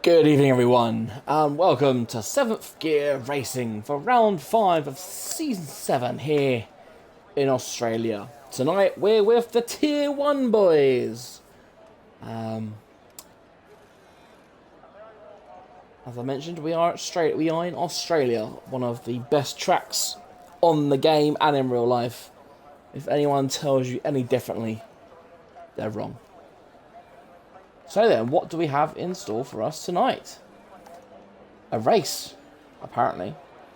Good evening, everyone, and welcome to 7th Gear Racing for round 5 of Season 7 here in Australia. Tonight we're with the Tier 1 boys. As I mentioned, we are in Australia, one of the best tracks on the game and in real life. If anyone tells you any differently, they're wrong. So then, what do we have in store for us tonight? A race, apparently.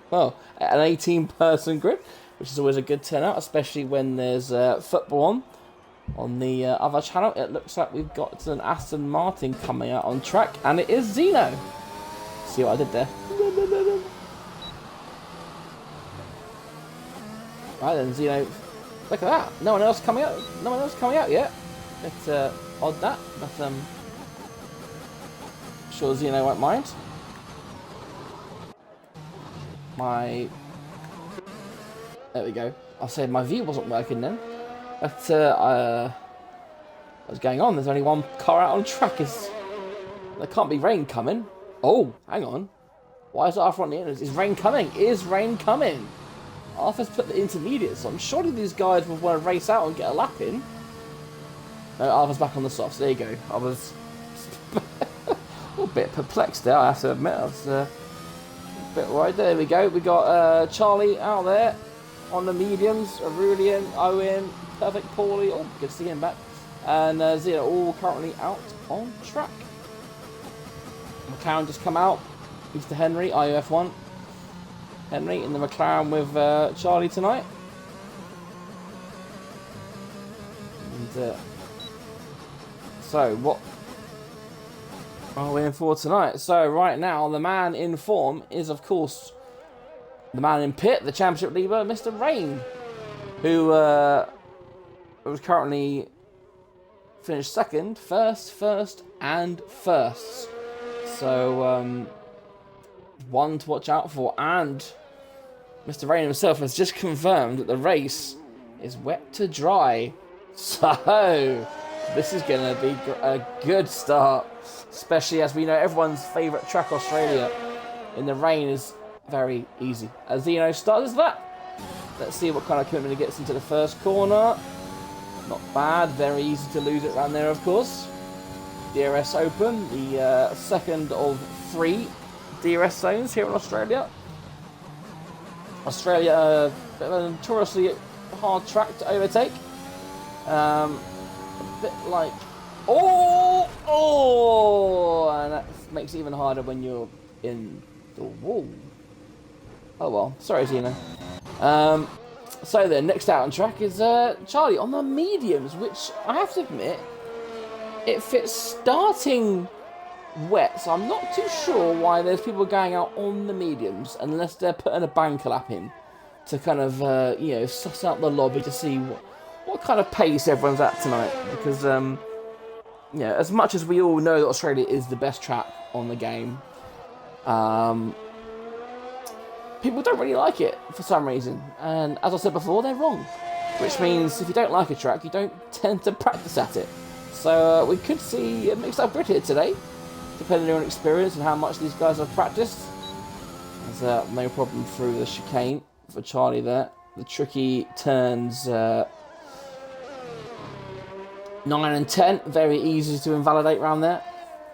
Well, an 18-person grid, which is always a good turnout, especially when there's football on. On the other channel, it looks like we've got an Aston Martin coming out on track, and it is Zeno. See what I did there? Right then, Zeno. Look at that. No one else coming out. No one else coming out yet. It's odd that, but I'm sure Zeno won't mind. There we go. I said my view wasn't working then. But what's going on? There's only one car out on track. There can't be rain coming. Oh, hang on. Why is Arthur on the end? Is rain coming? Is rain coming? Arthur's put the intermediates on. Surely these guys would want to race out and get a lap in. No, Arthur's back on the softs. There you go. I was a little bit perplexed there, I have to admit. I was a bit worried. There we go. We got Charlie out there on the mediums. Aurelian, Owen, Perfect Paulie. Oh, good to see him back. And Zia all currently out on track. McLaren just come out. Mr. Henry, IOF1. Henry in the McLaren with Charlie tonight. And so, what are we in for tonight? So, right now, the man in form is, of course, the man in pit, the championship leader, Mr. Rain, who was currently finished second, first, and first. So, one to watch out for. And Mr. Rain himself has just confirmed that the race is wet to dry. So, this is going to be a good start, especially as we know everyone's favourite track, Australia, in the rain is very easy. As Zeno starts that, let's see what kind of commitment he gets into the first corner. Not bad, very easy to lose it around there, of course. DRS Open, the second of 3 DRS zones here in Australia. Australia, a notoriously hard track to overtake. A bit like, and that makes it even harder when you're in the wall. Oh well, sorry Zeno. So then, next out on track is Charlie on the mediums, which I have to admit, it fits starting wet, so I'm not too sure why there's people going out on the mediums unless they're putting a banker lap in to kind of, suss out the lobby to see what kind of pace everyone's at tonight. Because, as much as we all know that Australia is the best track on the game, people don't really like it for some reason. And as I said before, they're wrong. Which means if you don't like a track, you don't tend to practice at it. So we could see a mixed-up grid here today, depending on experience and how much these guys have practiced. There's no problem through the chicane for Charlie there. The tricky turns 9 and 10, very easy to invalidate around there.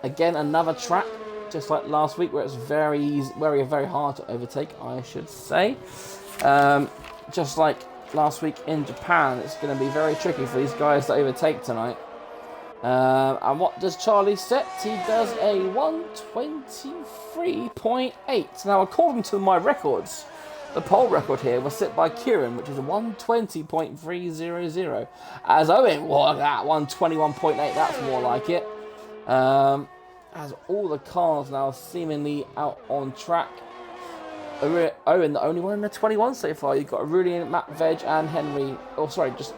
Again, another track, just like last week, where it's very easy, very hard to overtake, I should say. Just like last week in Japan, it's going to be very tricky for these guys to overtake tonight. And what does Charlie set? He does a 123.8. Now, according to my records, the pole record here was set by Kieran, which is a 120.300. As Owen, what that 121.8? That's more like it. As all the cars now seemingly out on track. Owen, the only one in the 21 so far. You've got Aurelian, Matt Veg, and Henry. Oh, sorry, just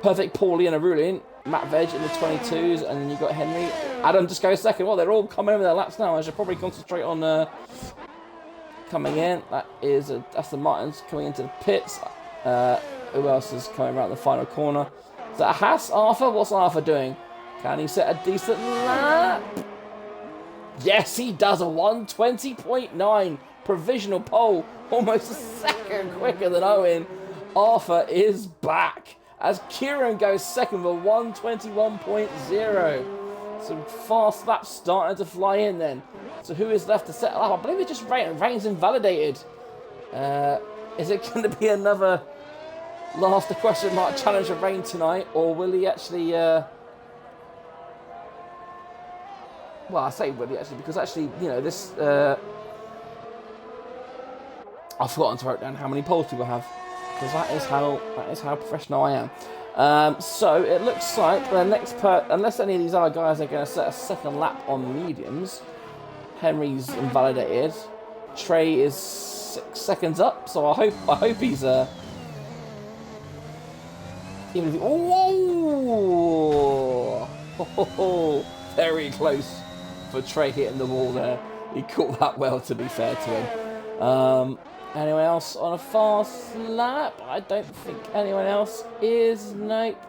Perfect Paulie and Aurelian. Matt Veg in the 22s, and then you've got Henry. Adam just goes second. Well, they're all coming over their laps now. I should probably concentrate on coming in. That is Aston Martin's coming into the pits. Who else is coming around the final corner? Is that Haas? Arthur? What's Arthur doing? Can he set a decent lap? Yes, he does a 120.9 provisional pole, almost a second quicker than Owen. Arthur is back as Kieran goes second with a 121.0. Some fast laps starting to fly in then. So who is left to settle up? I believe it's just Rain. Rain's invalidated. Is it going to be another last question mark challenge of Rain tonight, or will he actually? Well, I say will he actually because actually, you know, this. I've forgotten to write down how many poles people have because that is how professional I am. So it looks like the next unless any of these other guys are going to set a second lap on mediums. Henry's invalidated. Trey is 6 seconds up, so I hope he's even if he, oh, very close for Trey hitting the wall there. He caught that well, to be fair to him. Anyone else on a fast lap? I don't think anyone else is. Nope.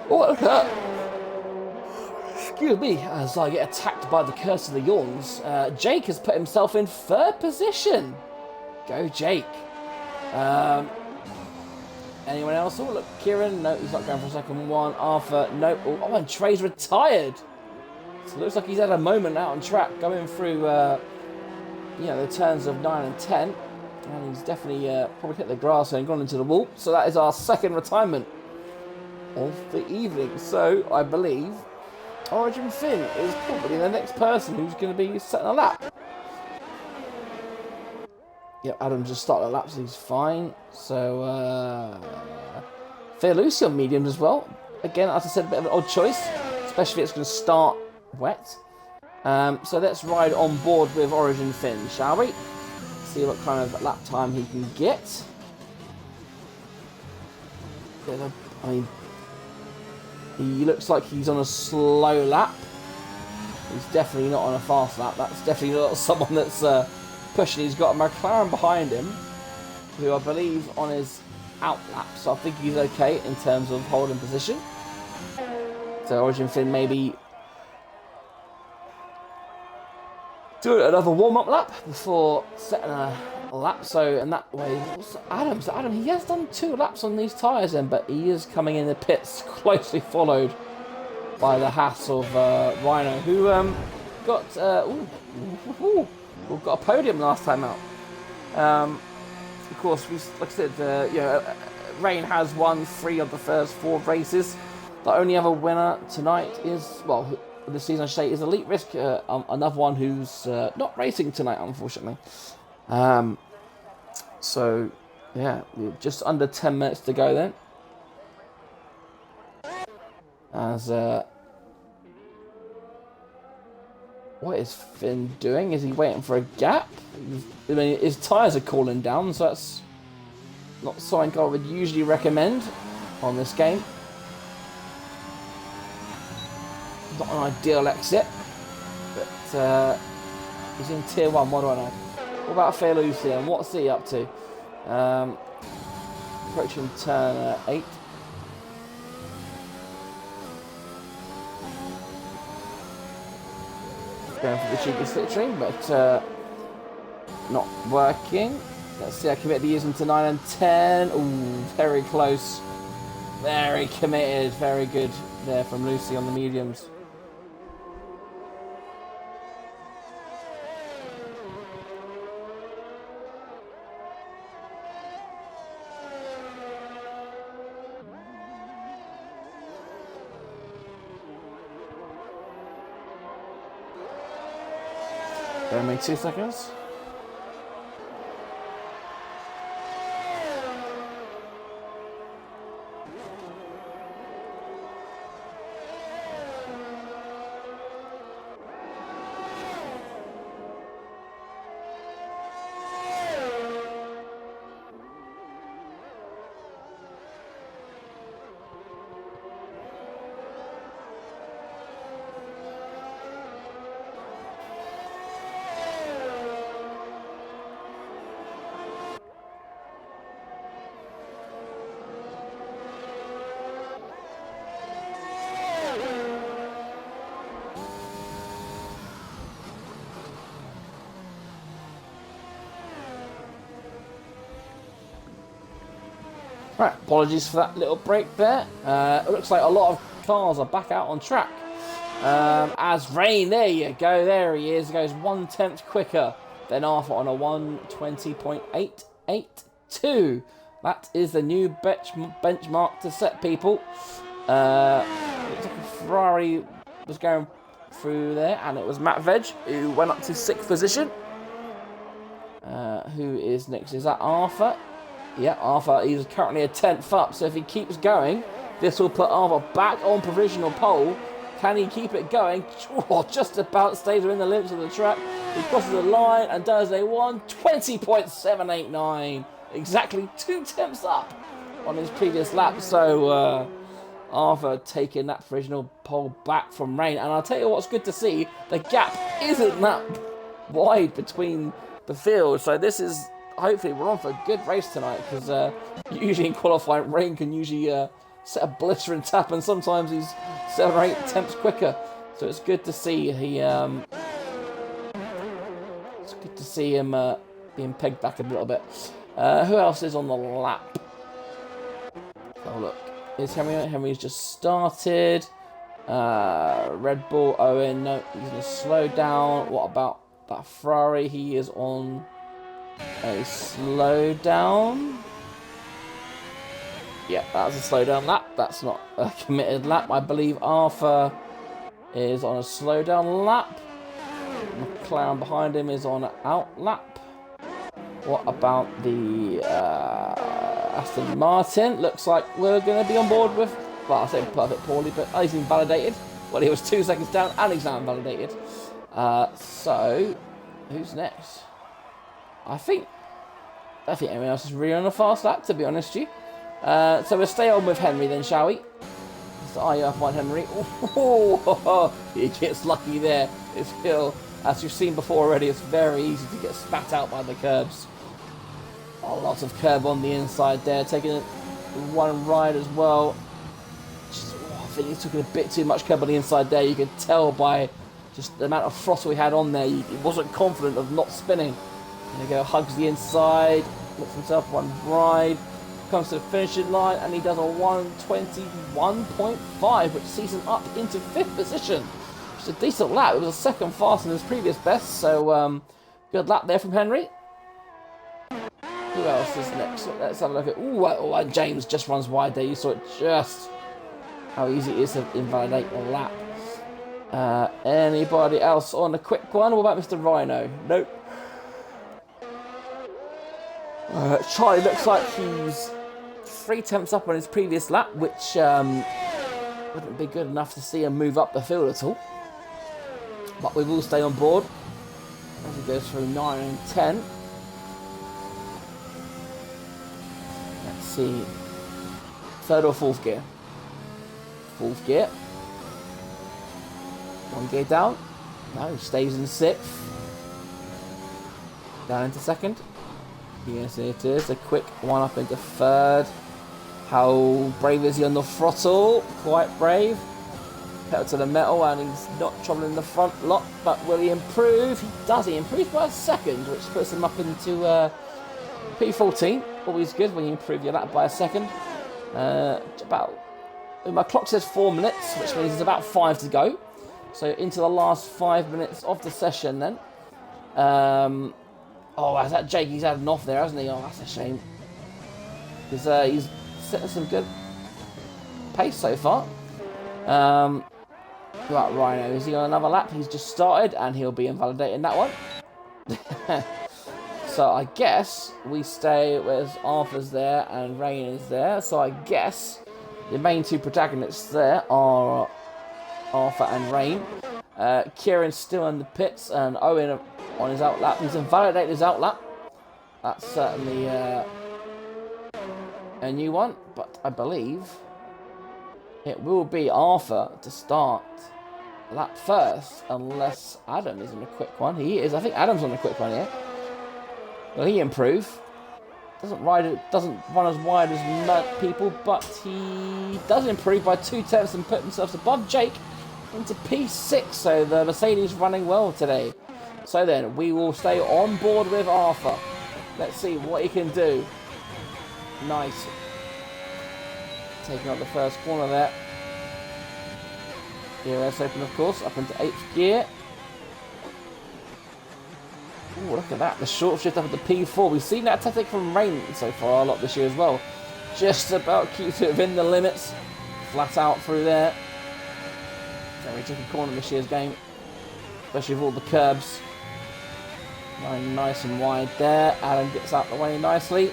Oh, look at that. Excuse me, as I get attacked by the curse of the yawns. Jake has put himself in third position. Go, Jake. Anyone else? Oh, look, Kieran. No, he's not going for a second one. Arthur, no. Oh, and Trey's retired. So it looks like he's had a moment out on track going through, the turns of 9 and 10. And he's definitely probably hit the grass and gone into the wall. So that is our second retirement of the evening. So I believe Origin Finn is probably the next person who's going to be setting a lap. Yep, Adam's just started a lap, so he's fine. So, Fair Lucy on mediums as well. Again, as I said, a bit of an odd choice, especially if it's going to start wet. So let's ride on board with Origin Finn, shall we? See what kind of lap time he can get. I mean, he looks like he's on a slow lap. He's definitely not on a fast lap. That's definitely not someone that's pushing. He's got a McLaren behind him, who I believe on his out lap. So I think he's okay in terms of holding position. So Origin Finn maybe do another warm-up lap before setting a lap. So in that way, Adam, he has done 2 laps on these tyres then, but he is coming in the pits, closely followed by the Haas of Rhino, who got got a podium last time out. Of course, like I said, Rain has won 3 of the first 4 races. The only other winner tonight is, well, this season I should say, is Elite Risk, another one who's not racing tonight, unfortunately. So, yeah, just under 10 minutes to go then. As, what is Finn doing? Is he waiting for a gap? I mean, his tyres are cooling down, so that's not something I would usually recommend on this game. Not an ideal exit, but he's in tier 1, what do I know? What about Fair Lucy and what's he up to? Approaching turn 8. Going for the cheeky slipstream, but not working. Let's see, I commit to using to 9 and 10. Ooh, very close. Very committed. Very good there from Lucy on the mediums. Give me 2 seconds. Right, apologies for that little break there. It looks like a lot of cars are back out on track. As Rain, there you go, there he is, goes 1/10 quicker than Arthur on a 1:20.882. That is the new benchmark to set, people. Looks like a Ferrari was going through there, and it was Matt Veg who went up to 6th position. Who is next? Is that Arthur? Yeah, Arthur, he's currently a 10th up, so if he keeps going, this will put Arthur back on provisional pole. Can he keep it going? Oh, just about stays within the limits of the track. He crosses the line and does a 1:20.789. Exactly 2/10 up on his previous lap. So, Arthur taking that provisional pole back from Rain. And I'll tell you what's good to see. The gap isn't that wide between the field. So this is, hopefully, we're on for a good race tonight. Because usually in qualifying, Rain can usually set a blistering tap, and sometimes he's 7 or 8 attempts quicker. So it's good to see him being pegged back a little bit. Who else is on the lap? Oh look, is Henry? Henry's just started. Red Bull Owen, no, he's gonna slow down. What about that Ferrari? He is on a slow down. Yeah, that's a slow down lap. That's not a committed lap. I believe Arthur is on a slow down lap. McLaren behind him is on an out lap. What about the Aston Martin? Looks like we're going to be on board with... Well, I say perfect poorly, but he's invalidated. Well, he was 2 seconds down and he's now invalidated. So, who's next? I think everyone else is really on a fast lap, to be honest with you. So we'll stay on with Henry then, shall we? So are you up on Henry? Oh, he gets lucky there. It's still, as you've seen before already, it's very easy to get spat out by the curbs. Oh, lots of curb on the inside there, taking one ride as well. I think he took a bit too much curb on the inside there. You could tell by just the amount of throttle he had on there. He wasn't confident of not spinning. There you go, hugs the inside, looks himself one ride. Comes to the finishing line and he does a 1:21.5, which sees him up into 5th position. It's a decent lap. It was a second faster than his previous best, so good lap there from Henry. Who else is next? Let's have a look at... Oh, James just runs wide there. You saw it, just how easy it is to invalidate a lap. Anybody else on a quick one? What about Mr. Rhino? Nope. Charlie looks like he's 3 attempts up on his previous lap, which wouldn't be good enough to see him move up the field at all. But we will stay on board as he goes through 9 and 10. Let's see. 3rd or 4th gear? 4th gear. 1 gear down. No, stays in 6th. Down into 2nd. Yes, it is. A quick one up into 3rd. How brave is he on the throttle? Quite brave. Pedal to the metal, and he's not troubling the front lot. But will he improve? He does. He improves by a second, which puts him up into P14. Always good when you improve your lap by a second. My clock says 4 minutes, which means there's about 5 to go. So into the last 5 minutes of the session then. Oh, is that Jake? He's had an off there, hasn't he? Oh, that's a shame. Because he's setting some good pace so far. Right, Rhino, is he on another lap? He's just started, and he'll be invalidating that one. So I guess we stay with Arthur's there and Rain is there. So I guess the main 2 protagonists there are Arthur and Rain. Kieran's still in the pits, and Owen on his outlap. He's invalidated his outlap. That's certainly a new one, but I believe it will be Arthur to start lap first, unless Adam is on a quick one. He is. I think Adam's on a quick one here. Will he improve? Doesn't run as wide as people, but he does improve by 2 tenths and put himself above Jake into P6. So the Mercedes running well today. So then, we will stay on board with Arthur. Let's see what he can do. Nice. taking out the first corner there. DRS open, of course, up into 8th gear. Ooh, look at that, the short shift up into P4. We've seen that tactic from Rain so far a lot this year as well. Just about keeps it within the limits. Flat out through there. Very tricky corner this year's game, especially with all the curbs. Nice and wide there. Adam gets out the way nicely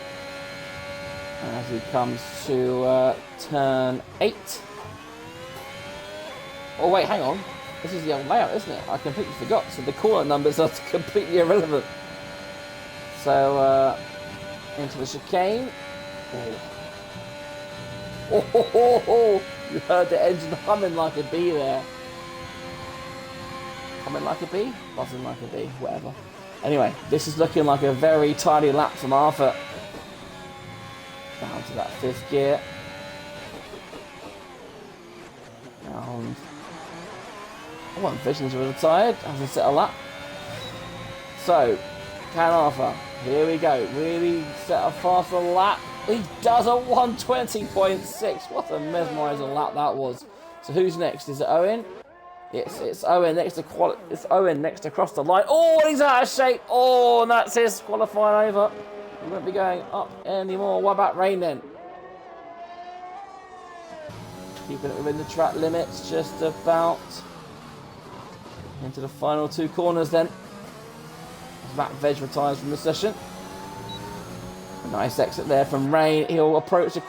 as he comes to turn 8. Oh wait, hang on. This is the old layout, isn't it? I completely forgot. So the corner numbers are completely irrelevant. So into the chicane. Oh. You heard the engine humming like a bee there. Humming like a bee? Buzzing like a bee, whatever. Anyway, this is looking like a very tidy lap from Arthur. Down to that 5th gear. And one Visions were retired, hasn't set a lap. So, can Arthur, here we go, really set a faster lap. He does a 120.6. What a mesmerising lap that was. So who's next? Is it Owen? It's Owen next to It's Owen next to cross the line. Oh, he's out of shape. Oh, and that's his qualifying over. He won't be going up anymore. What about Rain then? Keeping it within the track limits, just about. Into the final 2 corners then. As Matt Veg retires from the session. A nice exit there from Rain. He'll approach the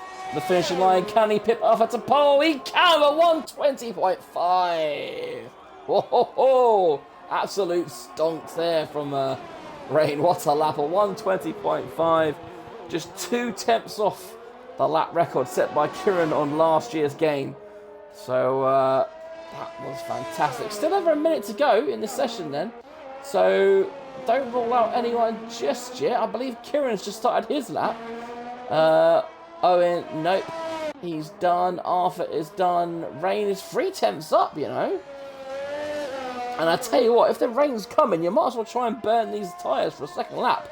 finishing line. Can he pip Arthur to pole? He can at 120.5. Whoa, absolute stonks there from Rain. What a lap, a 120.5. Just 2 tenths off the lap record set by Kieran on last year's game. So that was fantastic. Still over a minute to go in this session then. So don't rule out anyone just yet. I believe Kieran's just started his lap. Owen, nope. He's done. Arthur is done. Rain is 3 tenths up, you know. And I tell you what, if the rain's coming, you might as well try and burn these tyres for a second lap.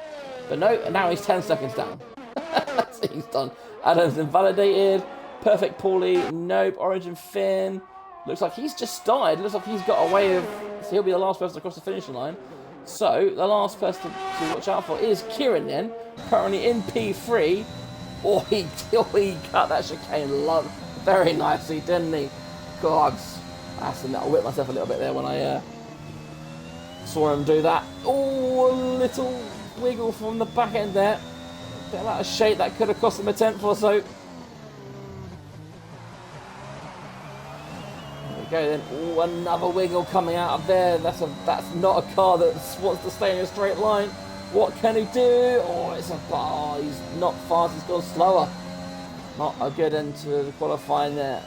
But no, and now he's 10 seconds down. So he's done. Adam's invalidated. Perfect Paulie, nope. Origin Finn. Looks like he's just started. Looks like he's got a way of... So he'll be the last person across the finishing line. So, the last person to watch out for is Kieran then. Currently in P3. Oh, he cut that chicane very nicely, didn't he? Gods. I whipped myself a little bit there when I saw him do that. Oh, a little wiggle from the back end there. Bit out of shape, that could have cost him a tenth or so. Go then. Oh, another wiggle coming out of there. That's not a car that wants to stay in a straight line. What can he do? Oh, it's a bar. He's not fast. He's gone slower. Not a good end to the qualifying there.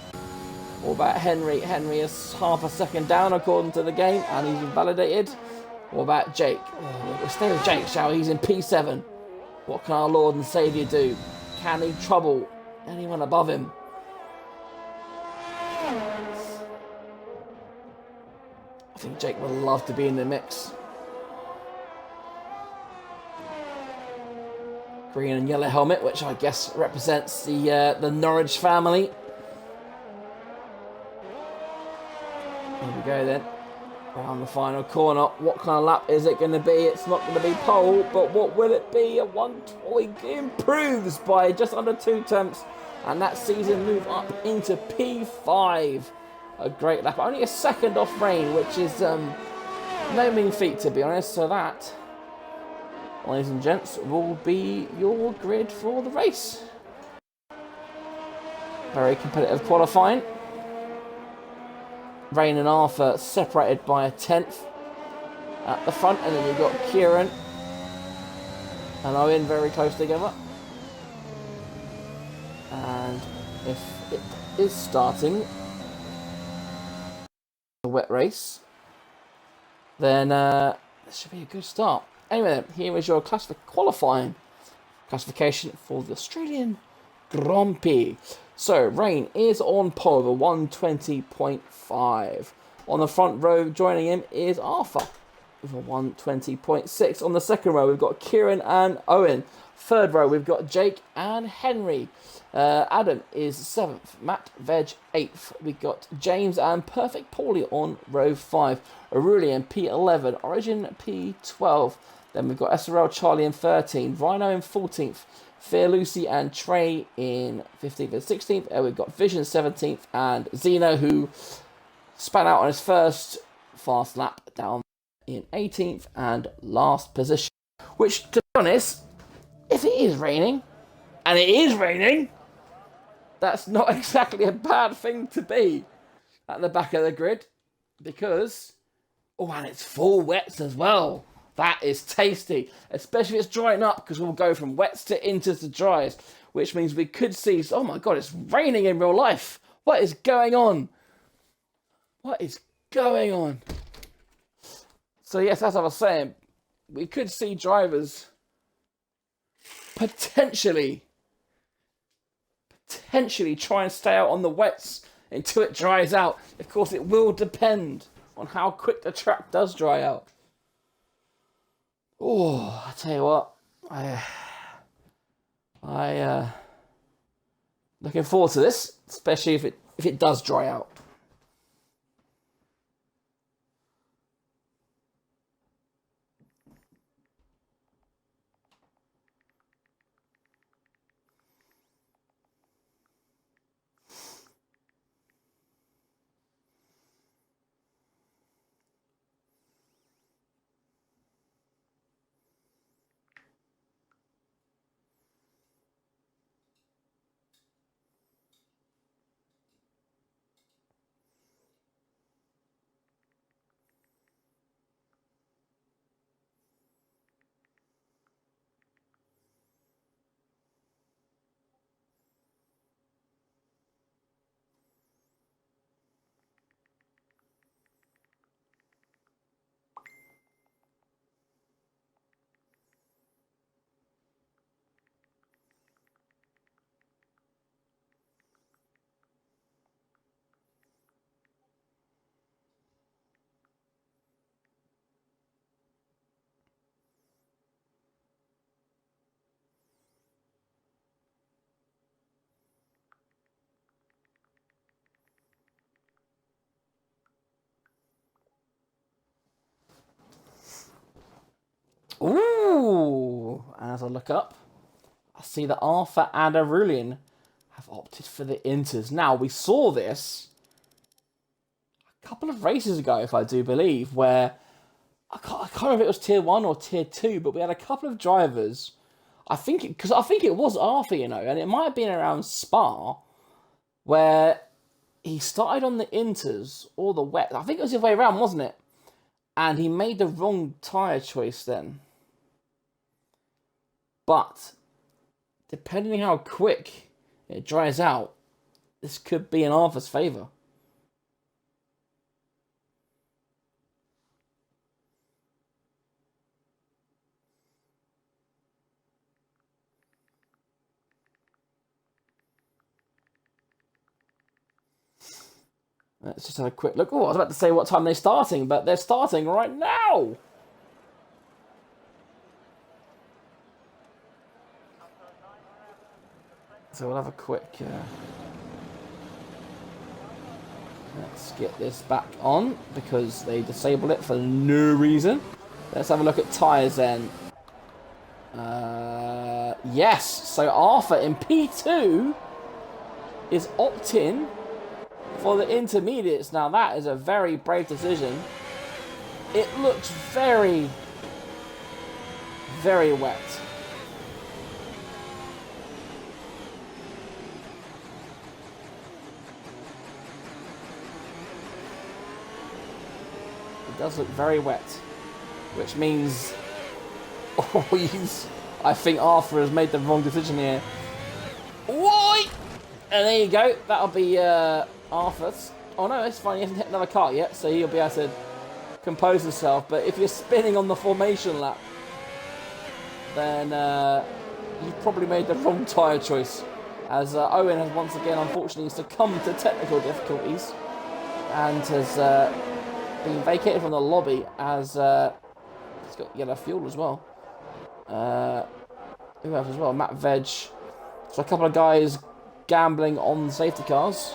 What about Henry? Henry is half a second down according to the game, and he's invalidated. What about Jake? We'll stay with Jake, shall we? He's in P7. What can our Lord and Saviour do? Can he trouble anyone above him? I think Jake would love to be in the mix. Green and yellow helmet, which I guess represents the Norwich family. Here we go then. Around the final corner. What kind of lap is it going to be? It's not going to be pole, but what will it be? A 120 improves by just under 2 tenths, and that sees him move up into P5. A great lap. Only a second off Rain, which is no mean feat, to be honest. So that, ladies and gents, will be your grid for the race. Very competitive qualifying. Rain and Arthur separated by a tenth at the front, and then you've got Kieran and Owen very close together. And if it is starting a wet race, then this should be a good start. Anyway, here is your qualifying classification for the Australian Grand Prix. So, Rain is on pole with a 120.5. On the front row, joining him is Arthur with a 120.6. On the second row, we've got Kieran and Owen. Third row, we've got Jake and Henry. Adam is 7th. Matt Veg 8th. We've got James and Perfect Paulie on row 5. Aurelian P11. Origin P12. Then we've got SRL Charlie in 13th. Rhino in 14th. Fair Lucy and Trey in 15th and 16th. And we've got Vision 17th. And Zeno, who span out on his first fast lap, down in 18th and last position. Which, to be honest, if it is raining, and it is raining, that's not exactly a bad thing to be at the back of the grid. Because, oh, and it's full wets as well. That is tasty. Especially if it's drying up, because we'll go from wets to inters to dries. Which means we could see, oh my god, it's raining in real life. What is going on? What is going on? So yes, as I was saying, we could see drivers potentially try and stay out on the wets until it dries out. Of course, it will depend on how quick the track does dry out. Oh, I tell you what, I looking forward to this, especially if it does dry out. Ooh, as I look up, I see that Arthur and Aurelian have opted for the inters. Now, we saw this a couple of races ago, if I do believe, where I can't remember if it was tier 1 or tier 2, but we had a couple of drivers. I think it was Arthur, and it might have been around Spa, where he started on the inters or the wet. I think it was the other way around, wasn't it? And he made the wrong tyre choice then. But, depending on how quick it dries out, this could be in Arthur's favour. Let's just have a quick look. Oh, I was about to say what time they're starting, but they're starting right now! So we'll have a quick... let's get this back on, because they disabled it for no reason. Let's have a look at tyres then. Yes, so Arthur in P2 is opting for the intermediates. Now that is a very brave decision. It looks very, very wet. It does look very wet, which means, I think Arthur has made the wrong decision here. Why? And there you go. That'll be Arthur's. Oh no, it's fine. He hasn't hit another car yet, so he'll be able to compose himself. But if you're spinning on the formation lap, then you've probably made the wrong tyre choice. As Owen has once again, unfortunately, succumbed to technical difficulties and has been vacated from the lobby as he's got yellow fuel as well. who else as well? Matt Veg. So a couple of guys gambling on safety cars.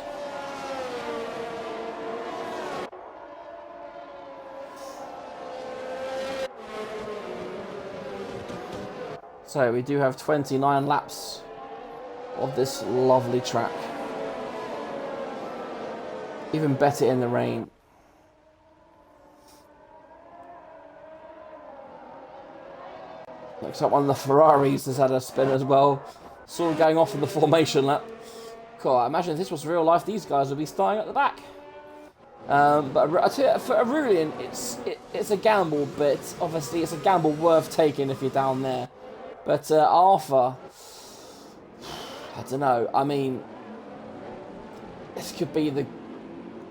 So we do have 29 laps of this lovely track. Even better in the rain. Looks like one of the Ferraris has had a spin as well. Saw going off in the formation lap. Cool, I imagine if this was real life, these guys would be starting at the back. But I tell you, for Aurelian, it's a gamble, but obviously it's a gamble worth taking if you're down there. But Arthur, I don't know. I mean, this could be the...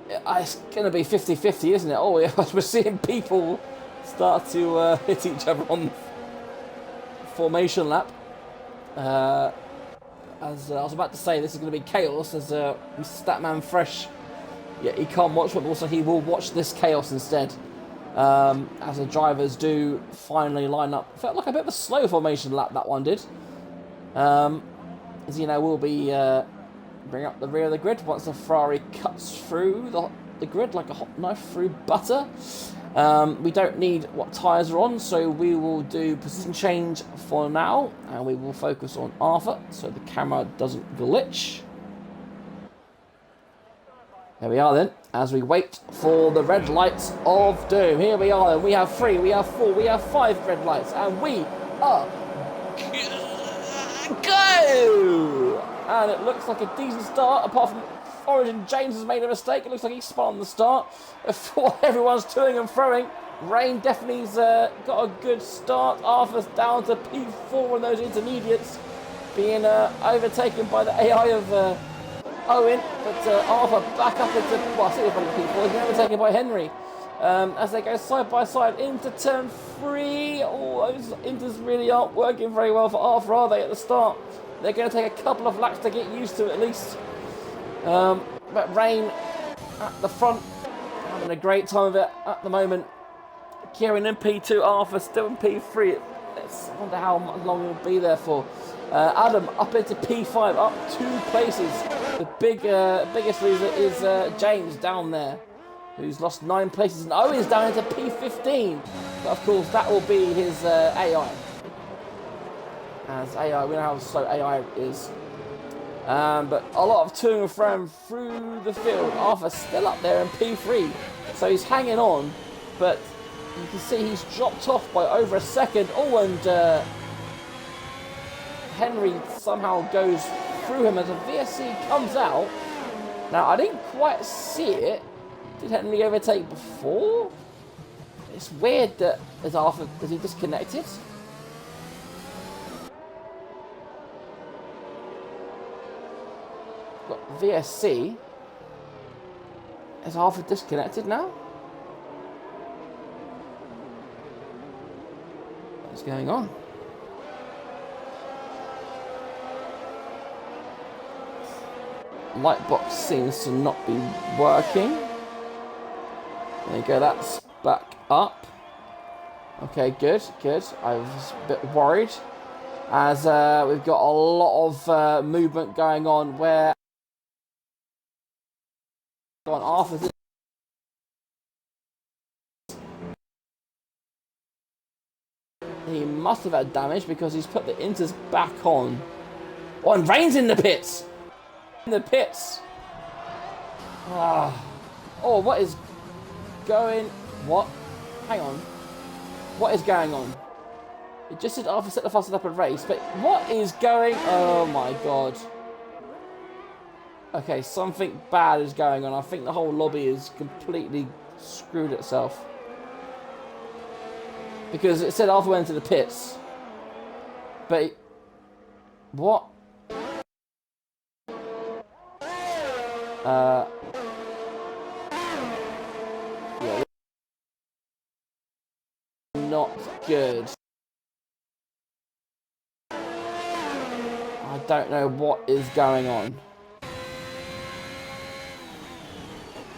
It's going to be 50-50, isn't it? Oh, yeah, we're seeing people start to hit each other on the formation lap. As I was about to say, this is going to be chaos as Statman Fresh. Yeah, he can't watch football, so he will watch this chaos instead. As the drivers do finally line up. Felt like a bit of a slow formation lap, that one did. As you know, we'll be bring up the rear of the grid once the Ferrari cuts through the grid like a hot knife through butter. We don't need what tyres are on, so we will do position change for now, and we will focus on Arthur so the camera doesn't glitch. There we are then, as we wait for the red lights of doom. Here we are then, we have 3, we have 4, we have 5 red lights, and we are go! And it looks like a decent start, apart from Origin James has made a mistake. It looks like he spun on the start before everyone's toing and throwing. Rain definitely's got a good start. Arthur's down to P4 in those intermediates, being overtaken by the AI of Owen, but Arthur back up into, well, I say it's P4, he's been overtaken by Henry. As they go side by side into turn 3. Oh, those inters really aren't working very well for Arthur, are they, at the start? They're going to take a couple of laps to get used to it, at least. But Rain at the front, having a great time of it at the moment. Kieran in P2, Arthur still in P3. I wonder how long he'll be there for. Adam up into P5, up 2 places. The biggest loser is James down there, who's lost 9 places, and Owen's down into P15. But of course, that will be his AI. As AI, we know how slow AI is. But a lot of toing and froing through the field. Arthur's still up there in P3, so he's hanging on, but you can see he's dropped off by over a second. Oh, and Henry somehow goes through him as a VSC comes out. Now, I didn't quite see it. Did Henry overtake before? It's weird that is he disconnected? Got VSC. Is Arthur disconnected now? What's going on? Lightbox seems to not be working. There you go, that's back up. Okay, good. I was a bit worried, as we've got a lot of movement going on where Arthur's he must have had damage because he's put the inters back on. Oh, and Rain's in the pits! In the pits! Oh, what is going... What? Hang on. What is going on? It just said Arthur set the fastest lap of race, but what is going... Oh my god. Okay, something bad is going on. I think the whole lobby is completely screwed itself. Because it said Arthur went into the pits. But... What? Yeah. Not good. I don't know what is going on.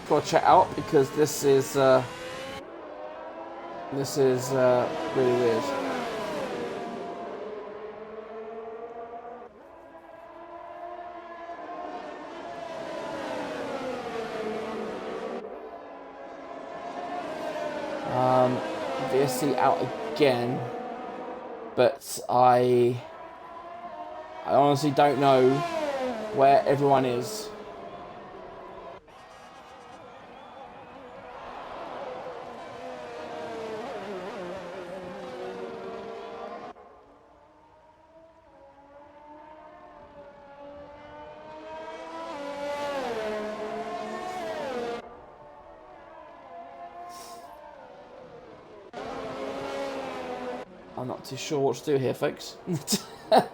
Gotta check out because this is really weird. VSC out again, but I honestly don't know where everyone is. I'm not too sure what to do here, folks. Dear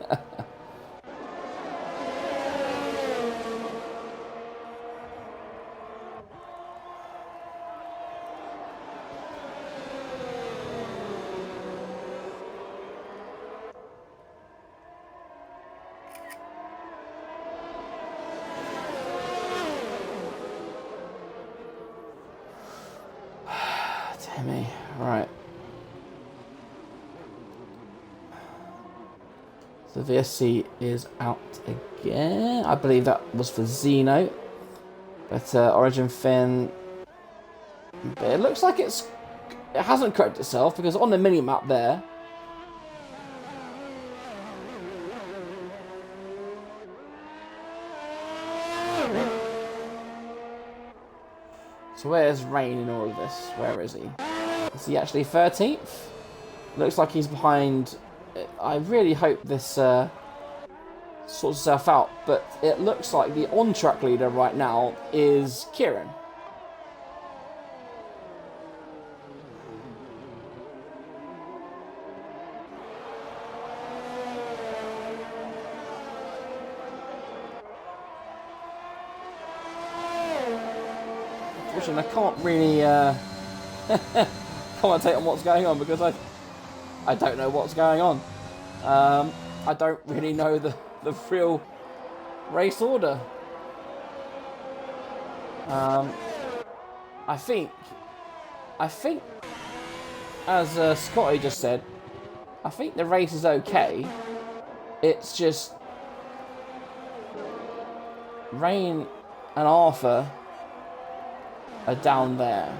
me. Right. The VSC is out again. I believe that was for Xeno. But Origin Fin... But it looks like it hasn't corrected itself, because on the mini-map there... So where's Rain in all of this? Where is he? Is he actually 13th? Looks like he's behind... I really hope this sorts itself out, but it looks like the on-track leader right now is Kieran. Unfortunately, I can't really commentate on what's going on, because I don't know what's going on. I don't really know the real race order. I think, as Scotty just said, I think the race is okay. It's just Rain and Arthur are down there.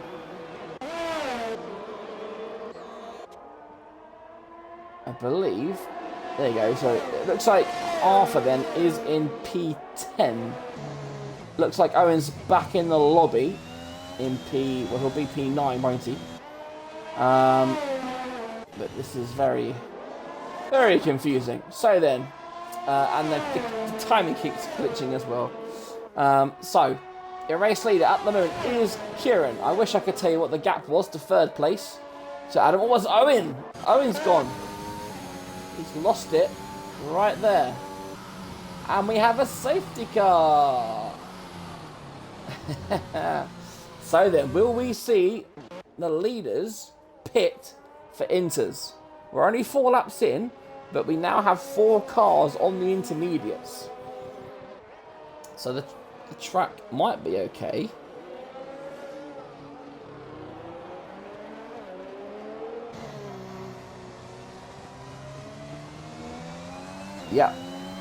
I believe. There you go. So it looks like Arthur then is in P10. Looks like Owen's back in the lobby in well, he'll be P9, won't he? But this is very, very confusing. So then, and the timing keeps glitching as well. So, the race leader at the moment is Kieran. I wish I could tell you what the gap was to third place. So Adam, what was Owen? Owen's gone. He's lost it right there. And we have a safety car. So then, will we see the leaders pit for inters? We're only 4 laps in, but we now have 4 cars on the intermediates. So the track might be okay. Yeah,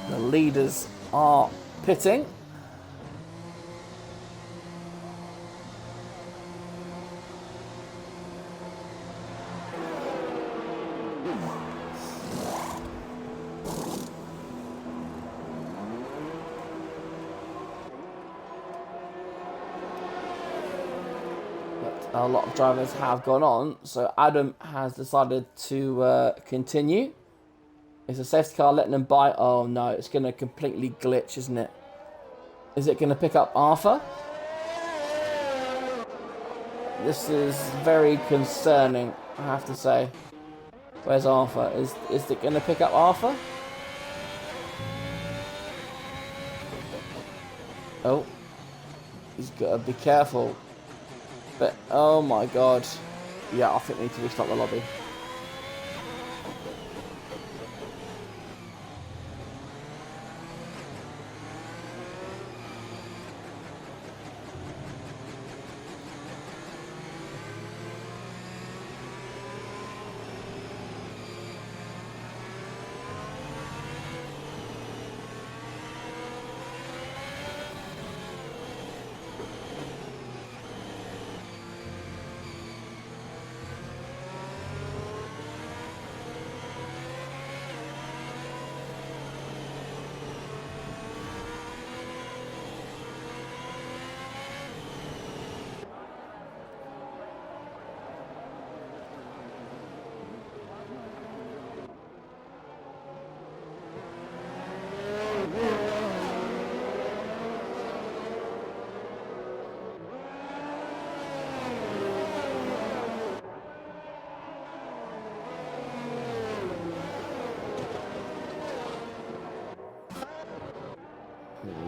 the leaders are pitting. But a lot of drivers have gone on, so Adam has decided to continue. Is the safety car letting them by? Oh no, it's going to completely glitch, isn't it? Is it going to pick up Arthur? This is very concerning, I have to say. Where's Arthur? Is it going to pick up Arthur? Oh. He's got to be careful. But, oh my god. Yeah, I think we need to restart the lobby.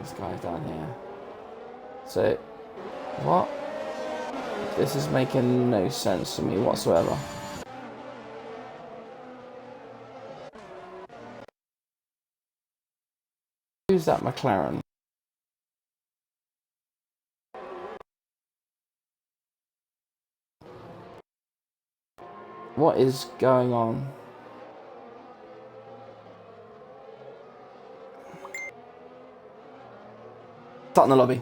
This guy's down here. So, what? This is making no sense to me whatsoever. Who's that McLaren? What is going on? Start in the lobby.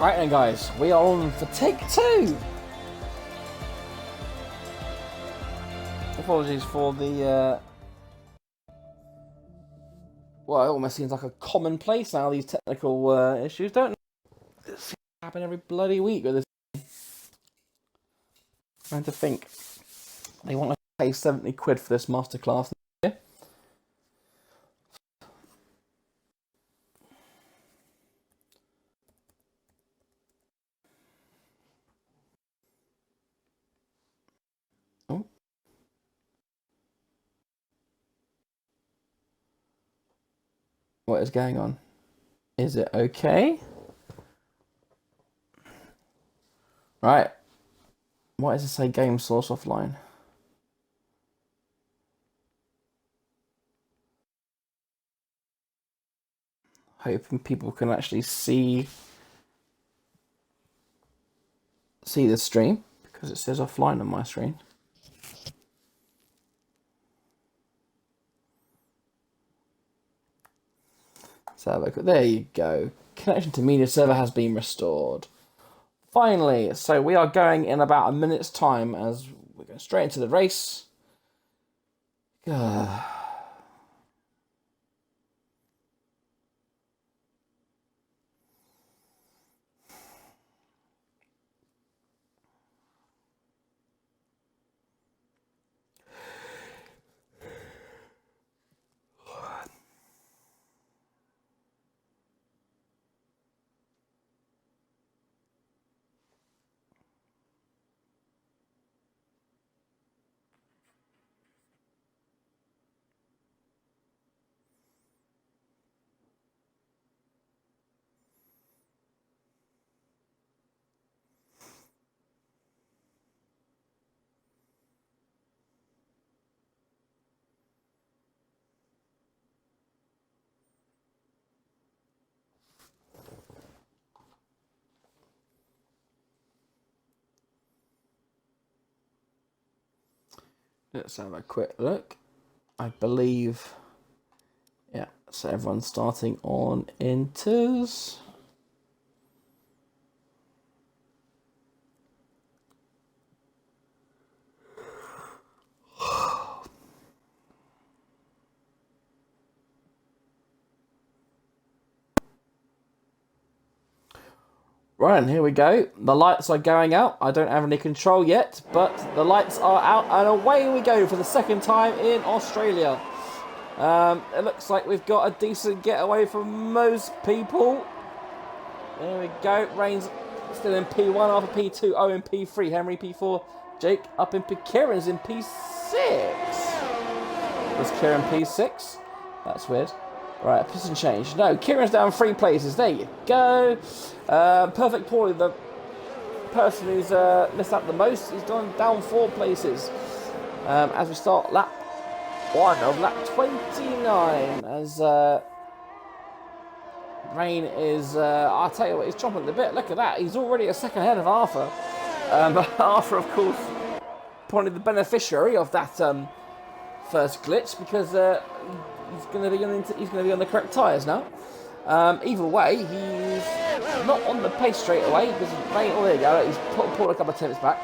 Right then, guys, we are on for take 2. Apologies for the, well, it almost seems like a commonplace now, these technical issues, don't it? It seems to happen every bloody week with this. I'm trying to think. They want to pay 70 quid for this masterclass. Oh. What is going on? Is it okay? Right. Why does it say game source offline? Hoping people can actually see the stream, because it says offline on my screen. So look, there you go. Connection to media server has been restored. Finally, so we are going in about a minute's time as we're going straight into the race. Let's have a quick look. I believe, yeah, so everyone's starting on inters. Right, and here we go. The lights are going out. I don't have any control yet, but the lights are out, and away we go for the second time in Australia. It looks like we've got a decent getaway from most people. There we go. Rain's still in P1 after P2, Owen P3, Henry P4, Jake up in P. Kieran's in P6. Was Kieran P6? That's weird. Right, position change. No, Kieran's down 3 places. There you go. Perfect Paulie, the person who's missed out the most, he's gone down 4 places. As we start lap 1 of lap 29, as Rain is, I'll tell you what, he's chomping at the bit. Look at that. He's already a second ahead of Arthur. Arthur, of course, probably the beneficiary of that first glitch, because he's going to be on the correct tyres now. Either way, he's not on the pace straight away because Rain. Oh, there you go. He's pulled a couple of attempts back.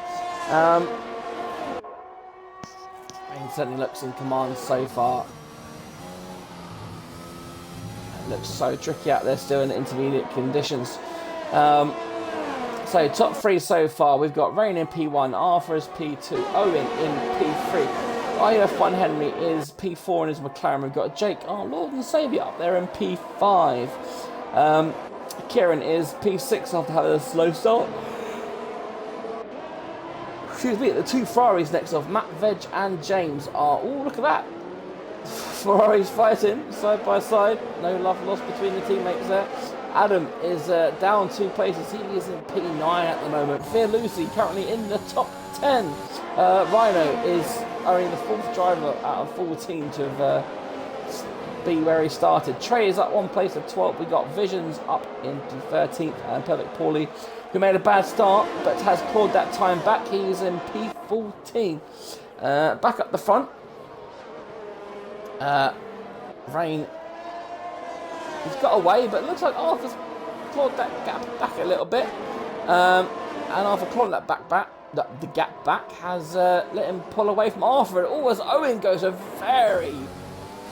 Rain certainly looks in command so far. It looks so tricky out there still in intermediate conditions. So top 3 so far. We've got Rain in P1, Arthur is P2, Owen in P3. IF1 Henry is P4 in his McLaren. We've got Jake, our Lord and Saviour, up there in P5. Kieran is P6 after having a slow start. Excuse me, the 2 Ferraris next off, Matt, Veg and James are, oh look at that. Ferraris fighting side by side. No love lost between the teammates there. Adam is down 2 places. He is in P9 at the moment. Fear Lucy currently in the top 10. Rhino is only the 4th driver out of 14 to have be where he started. Trey is up 1 place at 12th. We got Visions up into 13th, and Perfect Paulie, who made a bad start but has clawed that time back. He's in P14. Back up the front. Rain, he's got away, but it looks like Arthur's clawed that gap back a little bit. And after clawing that the gap back has let him pull away from Arthur. Oh, as Owen goes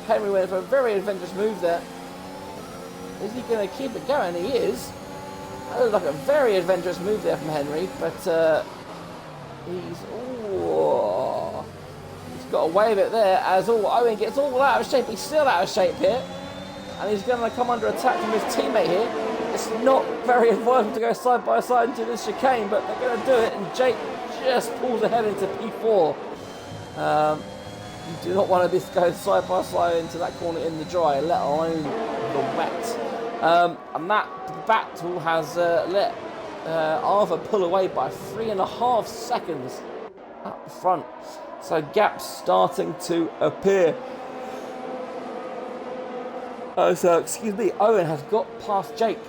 Henry went for a very adventurous move there. Is he going to keep it going? He is. That was like a very adventurous move there from Henry, but he's got away with it there as Owen gets all out of shape. He's still out of shape here, and he's going to come under attack from his teammate here. It's not very advisable to go side by side into this chicane, but they're going to do it, and Jake just pulls ahead into P4. You do not want to be going side by side into that corner in the dry, let alone the wet. And that battle has let Arthur pull away by 3.5 seconds up the front. So gaps starting to appear. Owen has got past Jake.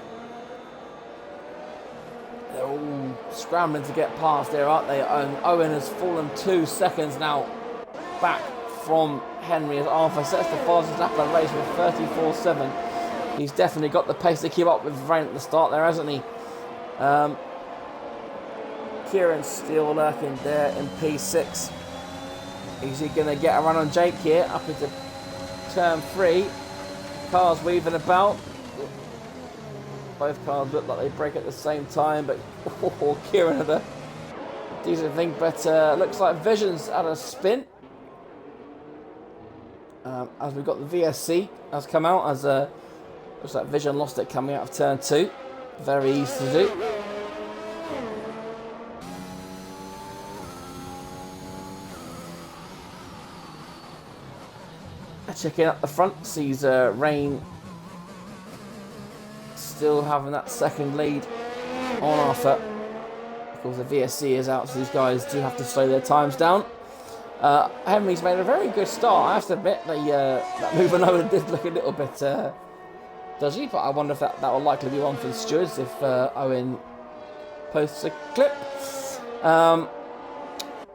They're all scrambling to get past there, aren't they? And Owen has fallen 2 seconds now back from Henry as Arthur sets the fastest lap of the race with 34.7. He's definitely got the pace to keep up with Rain at the start there, hasn't he? Kieran's still lurking there in P6. Is he going to get a run on Jake here up into turn 3? Cars weaving about. Both cars look like they break at the same time, but Kieran had a decent thing, but looks like Vision's had a spin. As we've got the VSC has come out, as looks like Vision lost it coming out of turn 2. Very easy to do. Checking up the front, sees Rain still having that second lead on Arthur. Of course, the VSC is out, so these guys do have to slow their times down. Henry's made a very good start, I have to admit. That move on Owen did look a little bit dodgy, but I wonder if that will likely be one for the stewards if Owen posts a clip.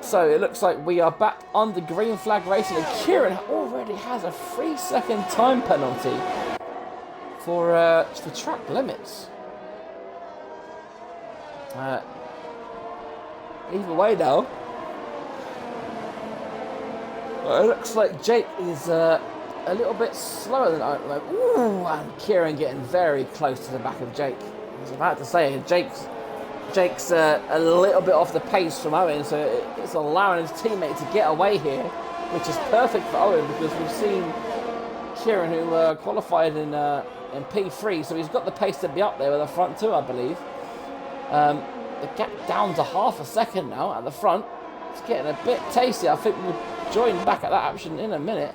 So it looks like we are back on the green flag racing, and Kieran already has a 3-second time penalty for track limits. Either way now, it looks like Jake is a little bit slower than Owen. Ooh, and Kieran getting very close to the back of Jake. I was about to say, Jake's a little bit off the pace from Owen, so it's allowing his teammate to get away here, which is perfect for Owen because we've seen Kieran, who qualified in P3, so he's got the pace to be up there with the front two, I believe. The gap down to half a second now at the front. It's getting a bit tasty. I think we'll join back at that action in a minute.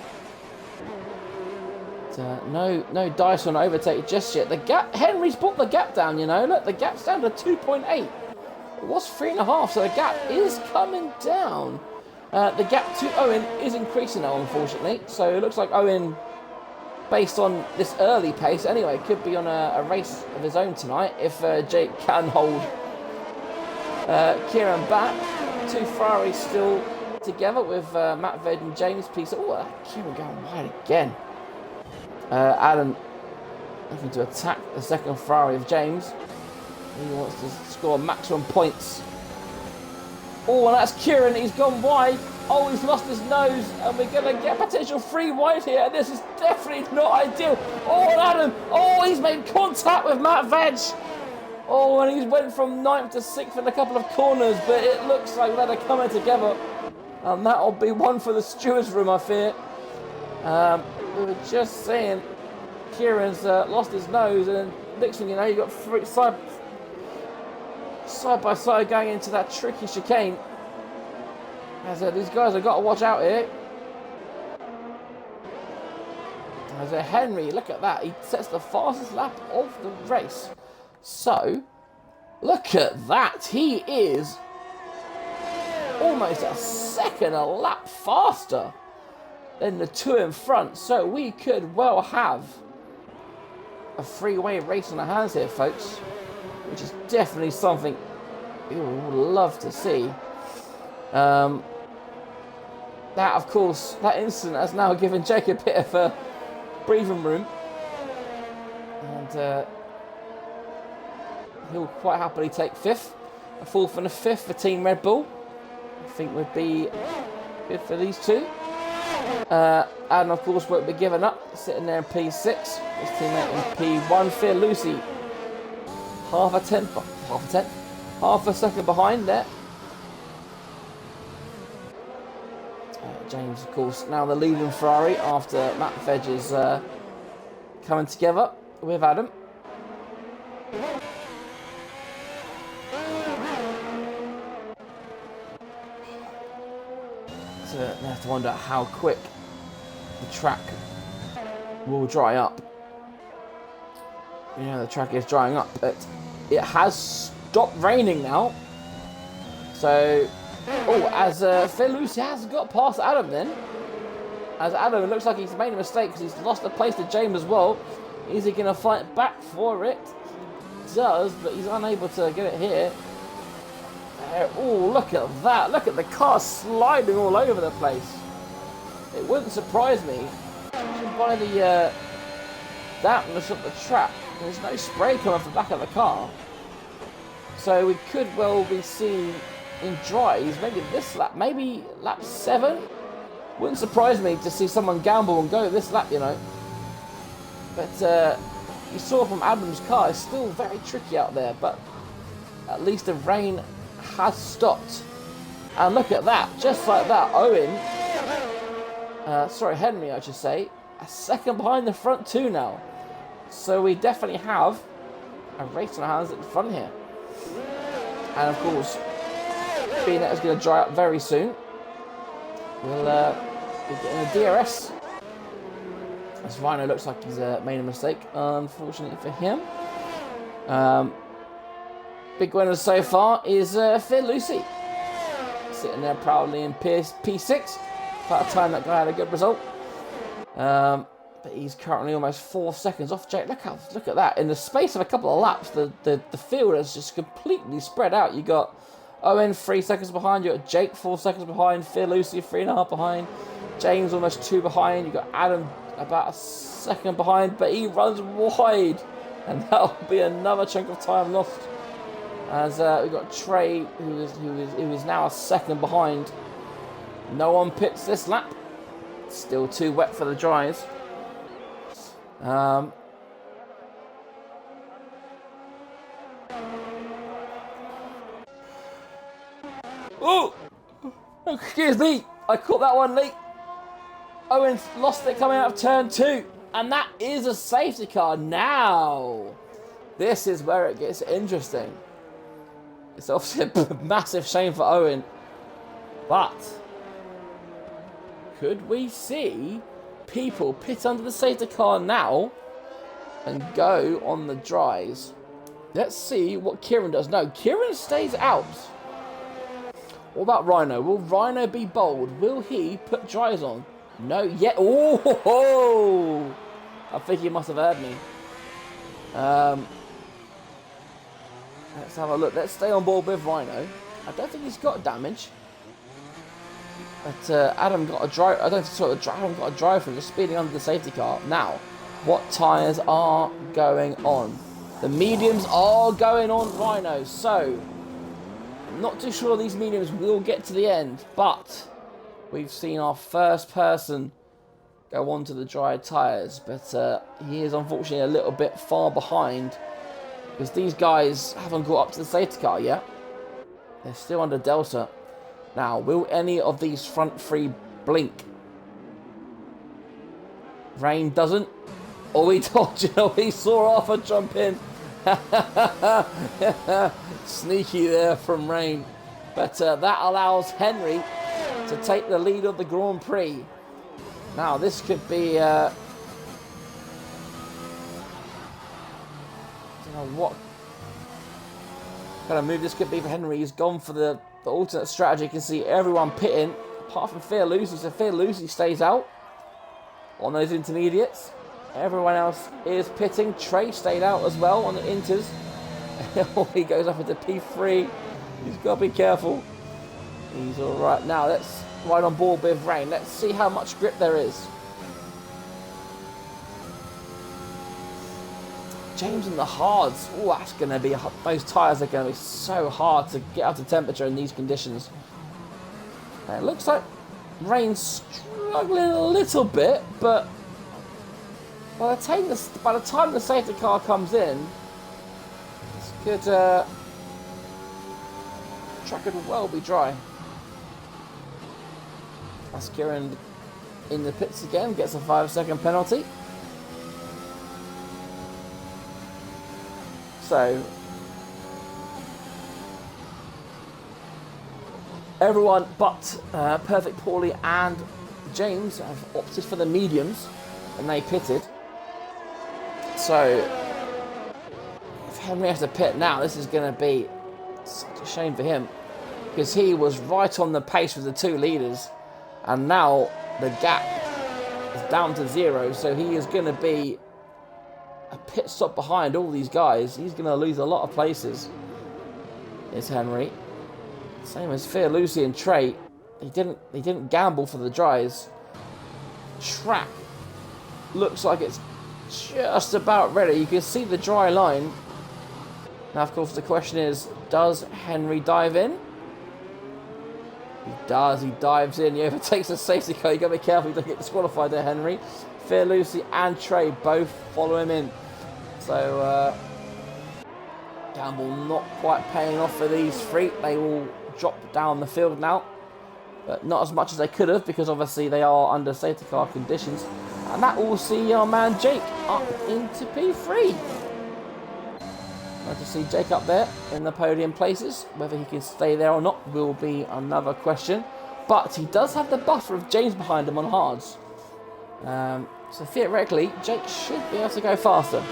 No dice on overtake just yet. The gap, Henry's brought the gap down, you know. Look, the gap's down to 2.8. It was 3.5, so the gap is coming down. The gap to Owen is increasing now, unfortunately. So it looks like Owen, based on this early pace, anyway, could be on a race of his own tonight if Jake can hold Kieran back. Two Ferraris still together with Matt Ved and James Peace. Oh, Kieran going wide again. Adam looking to attack the second Ferrari of James. He wants to score maximum points. Oh, and that's Kieran. He's gone wide. Oh, he's lost his nose. And we're going to get potential 3 wide here. And this is definitely not ideal. Oh, and Adam. Oh, he's made contact with Matt Veg. Oh, and he went from 9th to 6th in a couple of corners. But it looks like they're coming together. And that'll be one for the stewards' room, I fear. We were just saying Kieran's lost his nose, and next thing you know, you've got 3 side by side going into that tricky chicane. As these guys have got to watch out here. As Henry, look at that, he sets the fastest lap of the race. So, look at that, he is almost a second a lap faster than the two in front, so we could well have a 3-way race on our hands here, folks, which is definitely something we would love to see. That, of course, that incident has now given Jake a bit of a breathing room, and he'll quite happily take 5th. A 4th and a 5th for Team Red Bull. I think would be good for these two. And of course won't be given up, sitting there in P6. His teammate in P1, Fear Lucy. Half a second behind there. James, of course, now the leading Ferrari after Matt Veg is coming together with Adam. So they have to wonder how quick the track will dry up. You know, the track is drying up, but it has stopped raining now. So, as Phil Lucy has got past Adam then. As Adam, it looks like he's made a mistake because he's lost the place to James as well. Is he going to fight back for it? He does, but he's unable to get it here. Oh, look at that. Look at the car sliding all over the place. It wouldn't surprise me. By the dampness of the track, there's no spray coming from the back of the car. So we could well be seeing in dries, maybe this lap, maybe lap 7. Wouldn't surprise me to see someone gamble and go this lap, you know. But you saw from Adam's car, it's still very tricky out there, but at least the rain has stopped. And look at that, just like that, Henry, I should say, a second behind the front two now. So we definitely have a race on our hands at the front here. And of course, being that it's going to dry up very soon, we'll be getting a DRS. As Rhino looks like he's made a mistake, unfortunately for him. Big winner so far is Phil Lucy. Sitting there proudly in P6. About the time that guy had a good result. But he's currently almost 4 seconds off Jake. Look at that. In the space of a couple of laps, the field has just completely spread out. You got Owen 3 seconds behind. You got Jake 4 seconds behind. Phil Lucy 3.5 behind. James almost 2 behind. You got Adam about a second behind, but he runs wide, and that'll be another chunk of time lost. As we've got Trey, who is now a second behind. No one pits this lap. Still too wet for the dries. Oh, excuse me, I caught that one late. Owens lost it coming out of turn 2, and that is a safety car. Now, this is where it gets interesting. It's obviously a massive shame for Owen, but could we see people pit under the safety car now and go on the dries? Let's see what Kieran does. No, Kieran stays out. What about Rhino? Will Rhino be bold? Will he put dries on? No, yet. Oh, I think he must have heard me. Let's have a look. Let's stay on board with Rhino. I don't think he's got damage. But Adam got a drive. I don't think Adam got a drive from just speeding under the safety car. Now, what tyres are going on? The mediums are going on Rhino. So, I'm not too sure these mediums will get to the end. But we've seen our first person go onto the dry tyres. But he is unfortunately a little bit far behind, because these guys haven't got up to the safety car yet. They're still under Delta. Now, will any of these front three blink? Rain doesn't. Oh, he told you. He saw Arthur jump in. Sneaky there from Rain. But that allows Henry to take the lead of the Grand Prix. Now, this could be... I don't know what kind of move this could be for Henry. He's gone for the alternate strategy. You can see everyone pitting, apart from Fear Lucy. So Fear Lucy stays out on those intermediates. Everyone else is pitting. Trey stayed out as well on the inters. He goes up into P3. He's got to be careful. He's all right. Now let's ride on board with Rain. Let's see how much grip there is. James in the hards. Oh, that's going to be... Those tyres are going to be so hard to get up to temperature in these conditions. And it looks like Rain's struggling a little bit, but by the time the safety car comes in, this could... track could well be dry. That's Kieran in the pits again, gets a 5-second penalty. So everyone but Perfect Paulie and James have opted for the mediums and they pitted. So if Henry has to pit now, this is going to be such a shame for him, because he was right on the pace with the two leaders, and now the gap is down to 0, so he is going to be a pit stop behind all these guys. He's going to lose a lot of places. It's Henry. Same as Fear Lucy and Trey. He didn't gamble for the dries. Track looks like it's just about ready. You can see the dry line. Now, of course, the question is, does Henry dive in? He does. He dives in. He overtakes the safety car. You've got to be careful you don't get disqualified there, Henry. Fear Lucy and Trey both follow him in. So, gamble not quite paying off for these three. They will drop down the field now. But not as much as they could have, because obviously they are under safety car conditions. And that will see our man Jake up into P3. Glad to see Jake up there in the podium places. Whether he can stay there or not will be another question. But he does have the buffer of James behind him on hards. So theoretically, Jake should be able to go faster.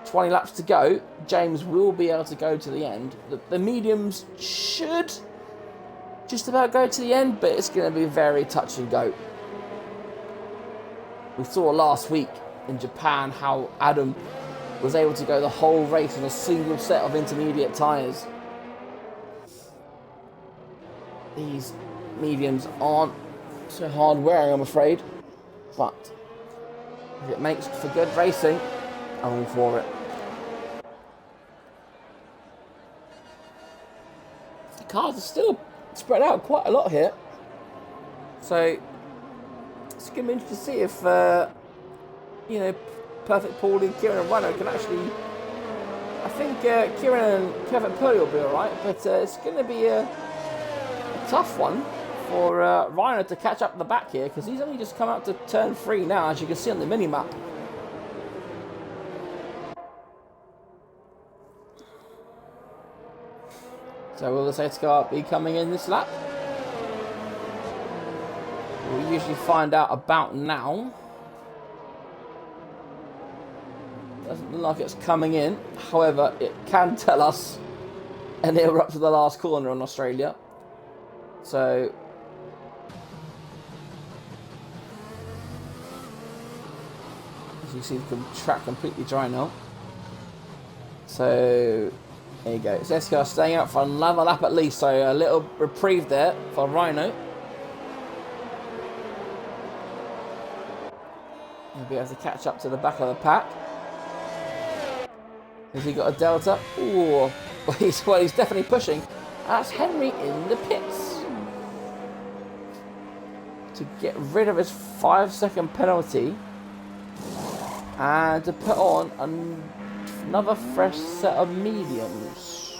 20 laps to go. James will be able to go to the end. The mediums should just about go to the end, but it's going to be very touch and go. We saw last week in Japan how Adam was able to go the whole race on a single set of intermediate tyres. These mediums aren't so hard wearing, I'm afraid, but if it makes for good racing, I'm all for it. The cars are still spread out quite a lot here, so it's going to be interesting to see if Perfect Paulie, Kieran and Rhino can actually... I think Kieran and Perfect Paulie will be alright, but it's going to be a tough one for Rhino to catch up the back here, because he's only just come out to turn 3 now, as you can see on the mini-map. So will the safety car be coming in this lap? We'll usually find out about now. Doesn't look like it's coming in. However, it can tell us, and we're up to the last corner in Australia. So as you see, the track completely dry now. So there you go. Safety car staying out for another lap at least. So a little reprieve there for Rhino. He'll be able to catch up to the back of the pack. Has he got a delta? Ooh, he's definitely pushing. That's Henry in the pits to get rid of his 5-second penalty and to put on another fresh set of mediums.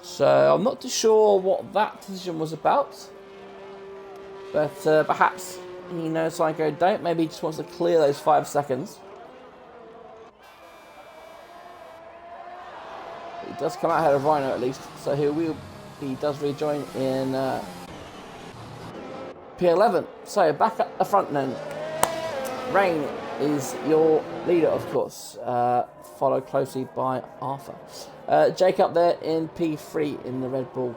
So I'm not too sure what that decision was about, but perhaps he knows Psycho don't. Maybe he just wants to clear those 5 seconds. He does come out ahead of Rhino at least, so he does rejoin in P11. So back at the front then. Rain is your leader, of course, followed closely by Arthur. Jake up there in P3 in the Red Bull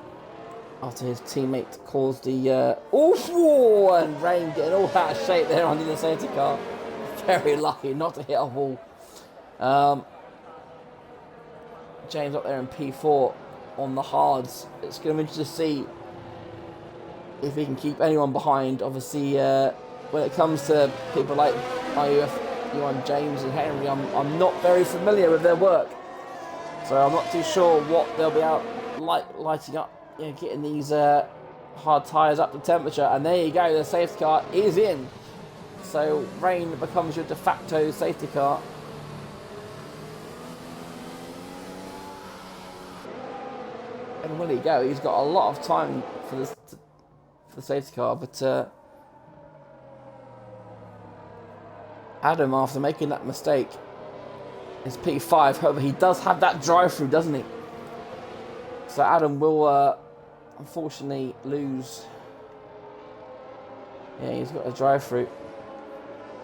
after his teammate caused the... and Rain getting all out of shape there under the safety car. Very lucky not to hit a wall. James up there in P4 on the hards. It's going to be interesting to see if he can keep anyone behind. Obviously, when it comes to people like IUF Johan James and Henry, I'm not very familiar with their work. So I'm not too sure what they'll be out lighting up, getting these hard tyres up to temperature. And there you go, the safety car is in. So rain becomes your de facto safety car. And where did he go? He's got a lot of time for this for the safety car, but Adam, after making that mistake, is P5. However, he does have that drive-through, doesn't he? So Adam will unfortunately lose. Yeah, he's got a drive-through.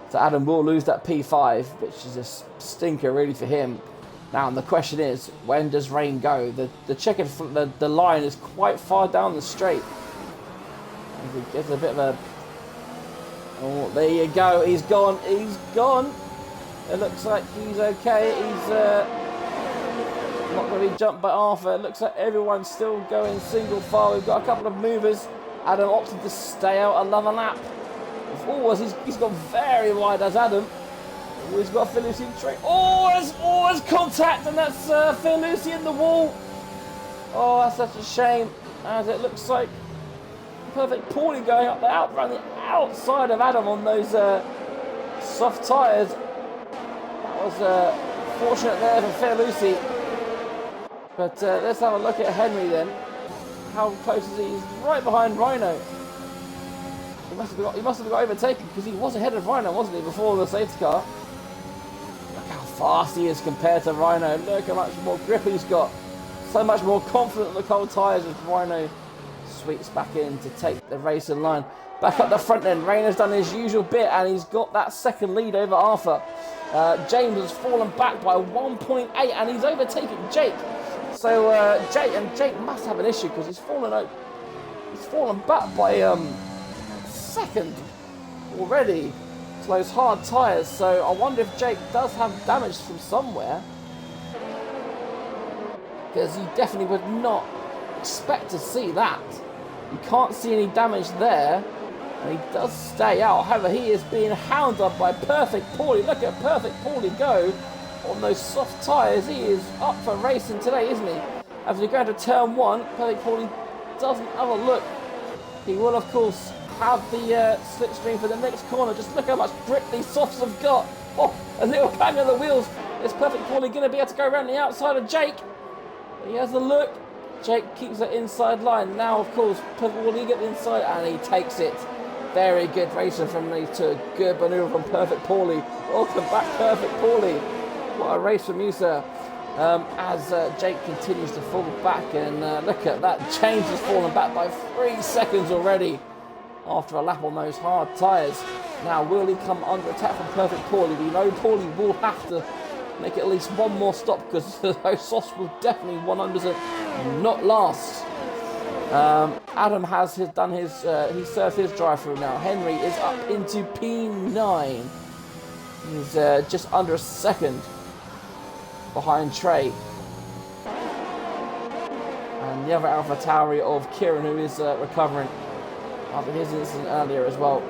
So Adam will lose that P5, which is a stinker really for him. Now, the question is, when does rain go? The line is quite far down the straight. He gets a bit of a... Oh, there you go. He's gone. He's gone. It looks like he's okay. He's not going to be jumped by Arthur. It looks like everyone's still going single file. We've got a couple of movers. Adam opted to stay out another lap. He's gone very wide as Adam. He's got Ferlucci in train. There's contact, and that's Ferlucci in the wall. Oh, that's such a shame. As it looks like Perfect Paulie going up around the outside of Adam on those soft tyres. That was fortunate there for Ferlucci. But let's have a look at Henry then. How close is he? He's right behind Rhino. He must have got overtaken because he was ahead of Rhino, wasn't he, before the safety car? Look how fast he is compared to Rhino. Look how much more grip he's got. So much more confident in the cold tyres as Rhino sweeps back in to take the race in line. Back up the front then. Rayner's done his usual bit and he's got that second lead over Arthur. James has fallen back by 1.8 and he's overtaken Jake. So Jake must have an issue because he's fallen back by second already to those hard tyres. So I wonder if Jake does have damage from somewhere, because you definitely would not expect to see that. You can't see any damage there, and he does stay out. However, he is being hounded up by Perfect Paulie. Look at Perfect Paulie go on those soft tyres. He is up for racing today, isn't he? As we go to turn one, Perfect Paulie doesn't have a look. He will, of course, have the slipstream for the next corner. Just look how much grip these softs have got. Oh, a little bang of the wheels. Is Perfect Paulie going to be able to go around the outside of Jake? He has a look. Jake keeps the inside line. Now, of course, Perfect Paulie get the inside and he takes it. Very good racing from these two. Good manoeuvre from Perfect Paulie. Welcome back, Perfect Paulie. What a race from you, sir. As Jake continues to fall back, and look at that. James has fallen back by 3 seconds already after a lap on those hard tyres. Now, will he come under attack from Perfect Paulie? We know Paulie will have to make at least one more stop because those softs will definitely 100% not last. Adam has done his, he served his drive-through now. Henry is up into P9. He's just under a second behind Trey. And the other AlphaTauri of Kieran, who is recovering after his incident earlier as well.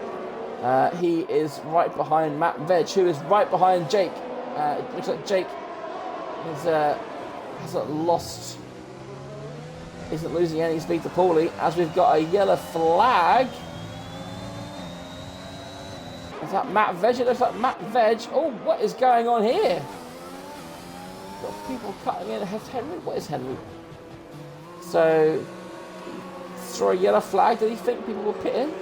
He is right behind Matt Veg, who is right behind Jake. It looks like Jake isn't losing any speed to Paulie, as we've got a yellow flag. Is that Matt Veg? It looks like Matt Veg. Oh, what is going on here? Got people cutting in. Henry? What is Henry? So, throw a yellow flag. Did he think people were pitting?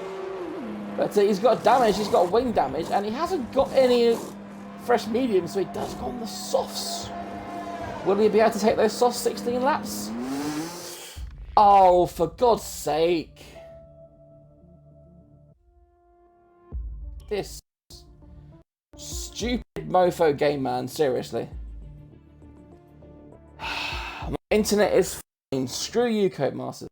But he's got damage. He's got wing damage, and he hasn't got any fresh medium, so he does go on the softs. Will he be able to take those softs 16 laps? Oh, for God's sake. This stupid mofo game, man. Seriously. My internet is fine. Screw you, Codemasters.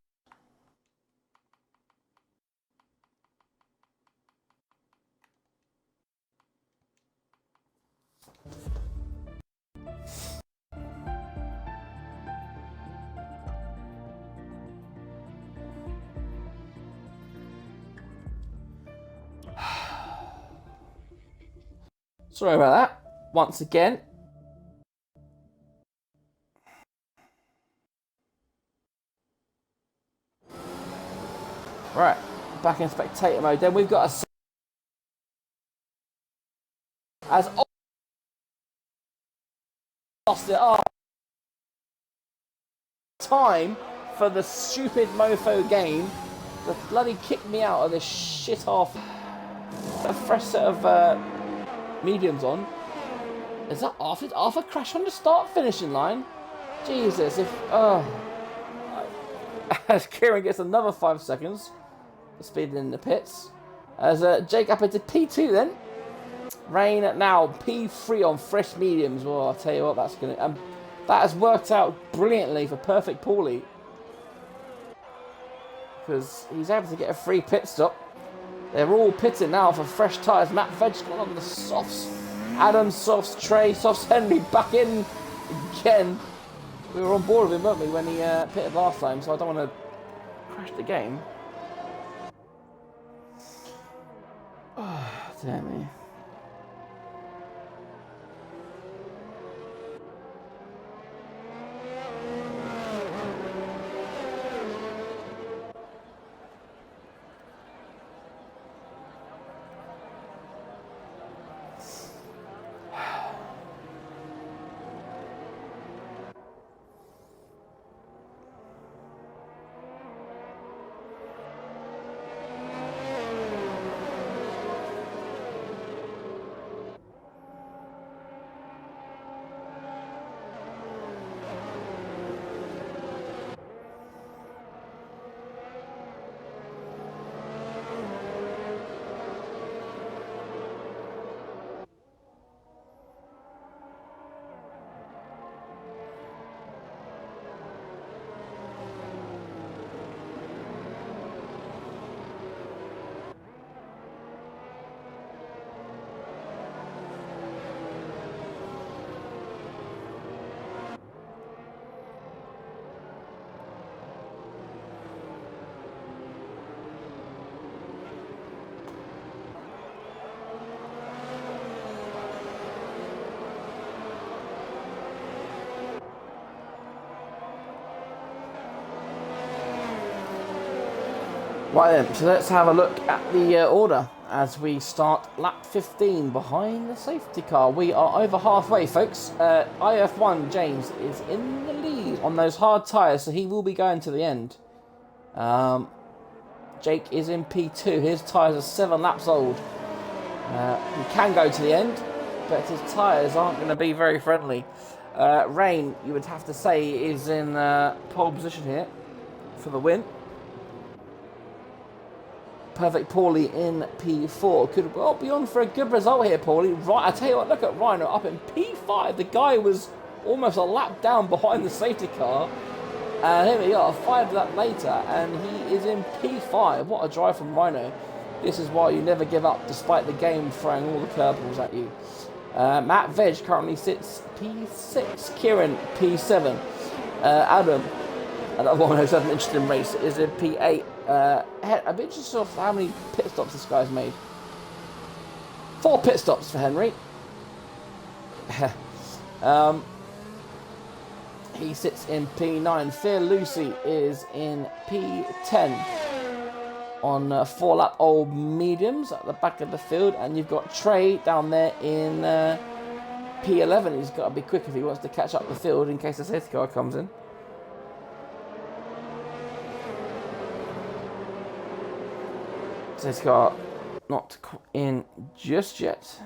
Sorry about that. Once again. Right, back in spectator mode. Then we've got as lost it up. Time for the stupid mofo game that bloody kicked me out of this shit off. A fresh set of mediums on. Is that Arthur? Did Arthur crash on the start finishing line? Jesus, if as Kieran gets another 5 seconds for speeding in the pits. As Jake up into P2 then. Rain now P3 on fresh mediums. Well, I'll tell you what, that's gonna that has worked out brilliantly for Perfect Paulie, because he's able to get a free pit stop. They're all pitting now for fresh tyres. Matt Vedge got on the softs. Adam softs, Trey softs, Henry back in again. We were on board with him, weren't we, when he pitted last time, so I don't want to crash the game. Oh, damn me. Right then, so let's have a look at the order as we start lap 15 behind the safety car. We are over halfway, folks. IF1 James is in the lead on those hard tyres, so he will be going to the end. Jake is in P2. His tyres are 7 laps old. He can go to the end, but his tyres aren't going to be very friendly. Rain, you would have to say, is in pole position here for the win. Perfect Paulie in P4. Could well be on for a good result here, Paulie. Right, I tell you what, look at Rhino up in P5. The guy was almost a lap down behind the safety car. And here we are, 5 laps later, and he is in P5. What a drive from Rhino. This is why you never give up, despite the game throwing all the curveballs at you. Matt Vedge currently sits P6. Kieran, P7. Adam, another one who's had an interesting race, is in P8. I'm interested in how many pit stops this guy's made. 4 pit stops for Henry. He sits in P9. Fear Lucy is in P10 on 4 lap old mediums at the back of the field, and you've got Trey down there in P11. He's got to be quick if he wants to catch up the field in case the safety car comes in. Safety car not in just yet.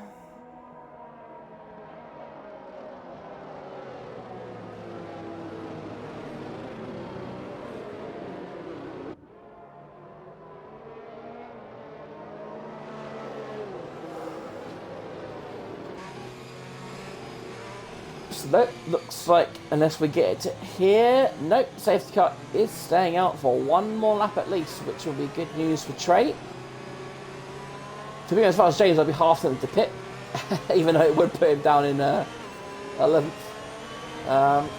So that looks like, unless we get it to here, nope, safety car is staying out for 1 more lap at least, which will be good news for Trey. To be as far as James, I'd be half tempted to pit, even though it would put him down in 11th. 14,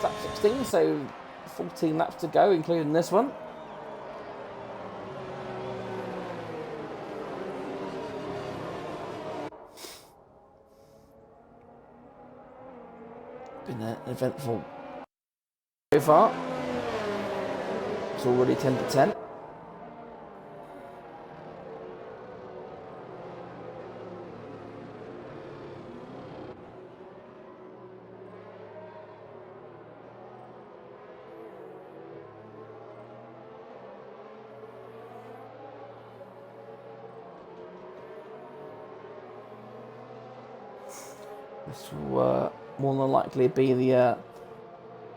lap 16, so 14 laps to go, including this one. Been an eventful so far. It's already 10 to 10. This will more than likely be the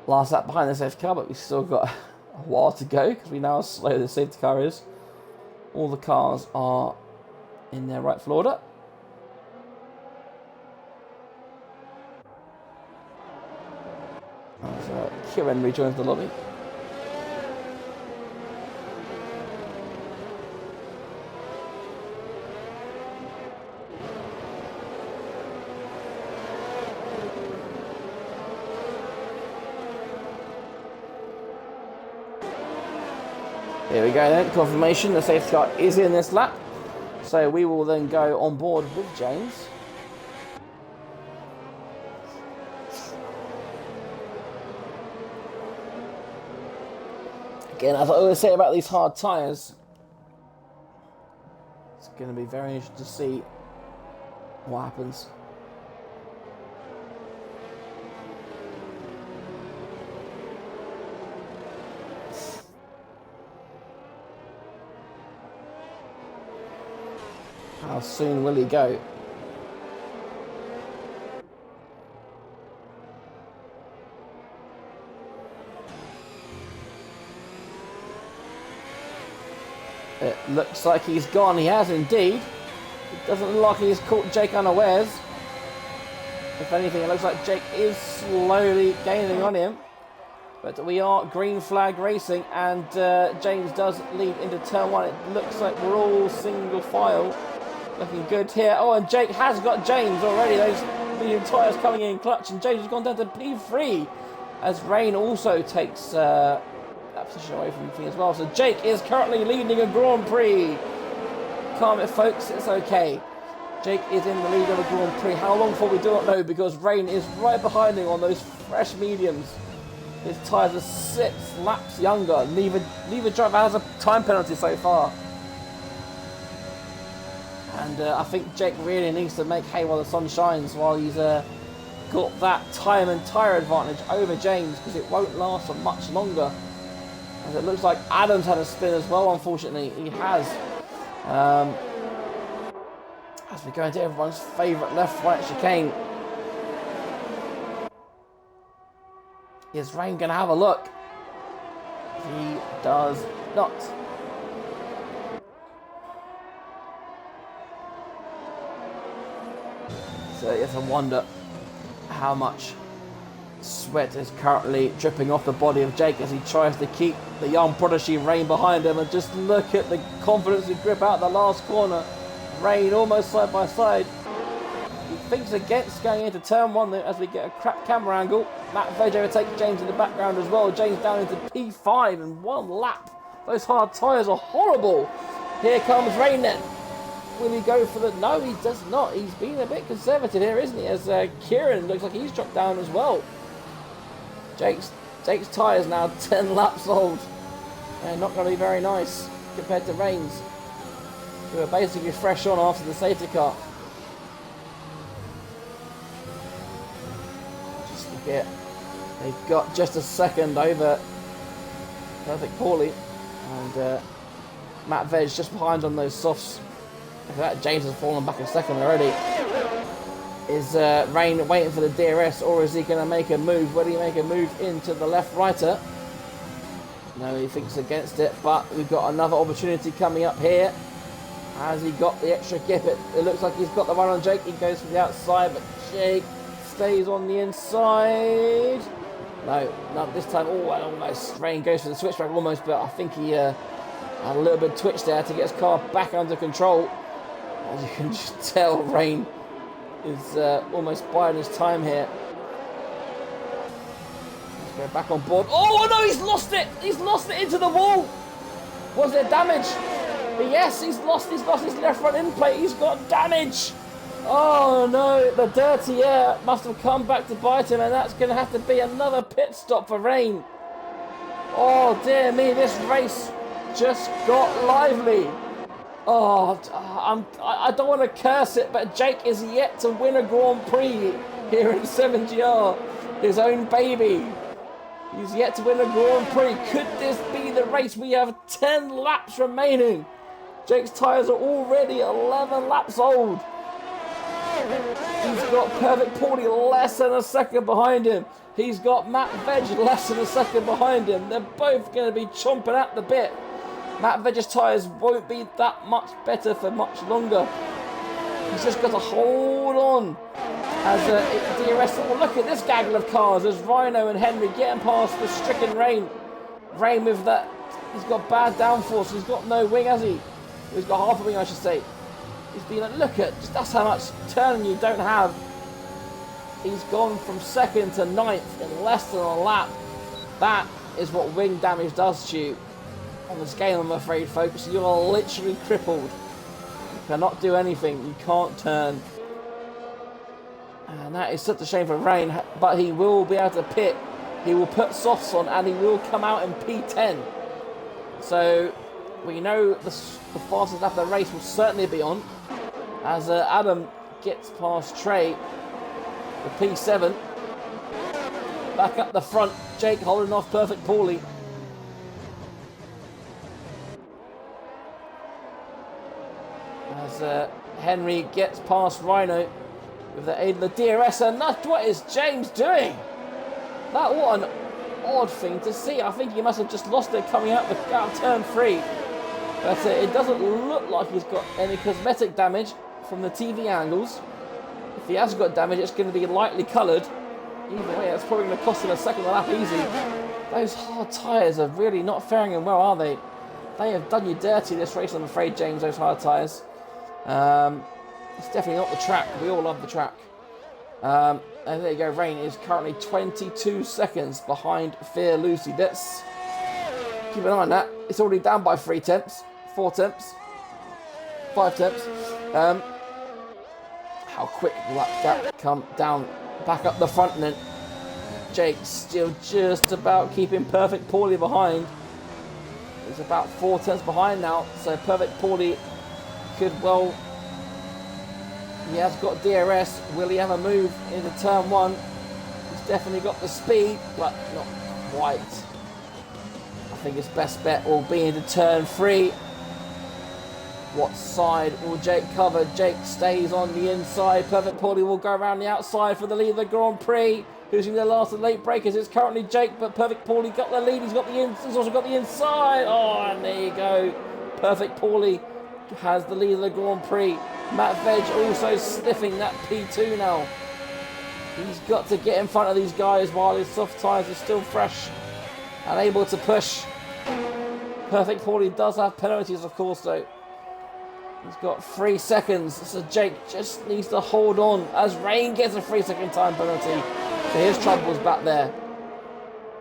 last lap behind the safety car, but we've still got a while to go because we know how slow the safety car is. All the cars are in their rightful order. As Kieran rejoins the lobby. Here we go then, confirmation, the safety car is in this lap. So we will then go on board with James. Again, as I always say about these hard tyres, it's going to be very interesting to see what happens. How soon will he go? It looks like he's gone. He has indeed. It doesn't look like he's caught Jake unawares. If anything, it looks like Jake is slowly gaining on him. But we are green flag racing, and James does lead into turn one. It looks like we're all single file. Looking good here. Oh, and Jake has got James already. Those medium tyres coming in clutch, and James has gone down to P3 as Rain also takes that position away from me as well. So Jake is currently leading a Grand Prix. Calm it, folks. It's okay. Jake is in the lead of a Grand Prix. How long for we do not know, because Rain is right behind him on those fresh mediums. His tyres are 6 laps younger. Neither driver has a time penalty so far. And I think Jake really needs to make hay while the sun shines, while he's got that time and tyre advantage over James, because it won't last for much longer. As it looks like Adam's had a spin as well, unfortunately. He has. As we go into everyone's favourite left-right chicane. Is Rain going to have a look? He does not. So it's a wonder how much sweat is currently dripping off the body of Jake as he tries to keep the young prodigy Rain behind him. And just look at the confidence and grip out the last corner. Rain almost side by side. He thinks against going into turn one as we get a crap camera angle. Matt Veg overtakes James in the background as well. James down into P5 in 1 lap. Those hard tyres are horrible. Here comes Rain then. Will he go for the... No, he does not. He's being a bit conservative here, isn't he? As Kieran looks like he's dropped down as well. Jake's tyres now 10 laps old. And not going to be very nice compared to Rain's, who are basically fresh on after the safety car. Just look at... They've got just a second over Perfect Paulie. And Matt Veg just behind on those softs. Look at that, James has fallen back a second already. Is Rain waiting for the DRS, or is he going to make a move? Will he make a move into the left-righter? No, he thinks against it, but we've got another opportunity coming up here. Has he got the extra gip? It looks like he's got the run on Jake. He goes for the outside, but Jake stays on the inside. No, not this time. Oh, almost. Rain goes for the switchback almost, but I think he had a little bit of twitch there to get his car back under control. As you can just tell, Rain is almost biding his time here. Let's go back on board. Oh no, he's lost it! He's lost it into the wall! Was there damage? But yes, he's lost his left front end plate. He's got damage! Oh no, the dirty air must have come back to bite him, and that's going to have to be another pit stop for Rain. Oh dear me, this race just got lively. Oh, I don't want to curse it, but Jake is yet to win a Grand Prix here in 7GR, his own baby. He's yet to win a Grand Prix. Could this be the race? We have 10 laps remaining. Jake's tyres are already 11 laps old. He's got Perfect Paulie less than a second behind him. He's got Matt Veg less than a second behind him. They're both going to be chomping at the bit. Matt Veg's tyres won't be that much better for much longer. He's just got to hold on. As DRS, oh, look at this gaggle of cars. There's Rhino and Henry getting past the stricken Rain. Rain with that, he's got bad downforce. He's got no wing, has he? He's got half a wing, I should say. He's been like, look at, just that's how much turning you don't have. He's gone from second to ninth in less than a lap. That is what wing damage does to you. On the scale, I'm afraid, folks, you are literally crippled. You cannot do anything. You can't turn. And that is such a shame for Rain, but he will be able to pit. He will put softs on and he will come out in P10. So we know the fastest lap of the race will certainly be on. As Adam gets past Trey, the P7. Back up the front, Jake holding off Perfect Paulie. As Henry gets past Rhino with the aid of the DRS, and that's what is James doing? What an odd thing to see. I think he must have just lost it coming out of turn 3. But it doesn't look like he's got any cosmetic damage from the TV angles. If he has got damage, it's going to be lightly coloured. Either way, that's probably going to cost him a second lap easy. Those hard tyres are really not faring him well, are they? They have done you dirty this race, I'm afraid, James, those hard tyres. It's definitely not the track. We all love the track. And there you go. Rain is currently 22 seconds behind Fear Lucy. Let's keep an eye on that. It's already down by 3 tenths, 4 tenths, 5 tenths. How quick will that gap come down, back up the front, and then Jake still just about keeping Perfect Paulie behind. He's about 4 tenths behind now, so Perfect Paulie could well. He has got DRS. Will he have a move into turn 1? He's definitely got the speed, but not quite. I think his best bet will be into turn 3. What side will Jake cover? Jake stays on the inside. Perfect Paulie will go around the outside for the lead of the Grand Prix. Who's in the last of the late breakers? It's currently Jake, but Perfect Paulie got the lead. He's also got the inside. Oh, and there you go. Perfect Paulie has the lead of the Grand Prix. Matt Veg also sniffing that P2 now. He's got to get in front of these guys while his soft tyres are still fresh and able to push. Perfect Paulie does have penalties, of course, though. He's got 3 seconds, so Jake just needs to hold on as Rain gets a 3-second time penalty. So his trouble's back there.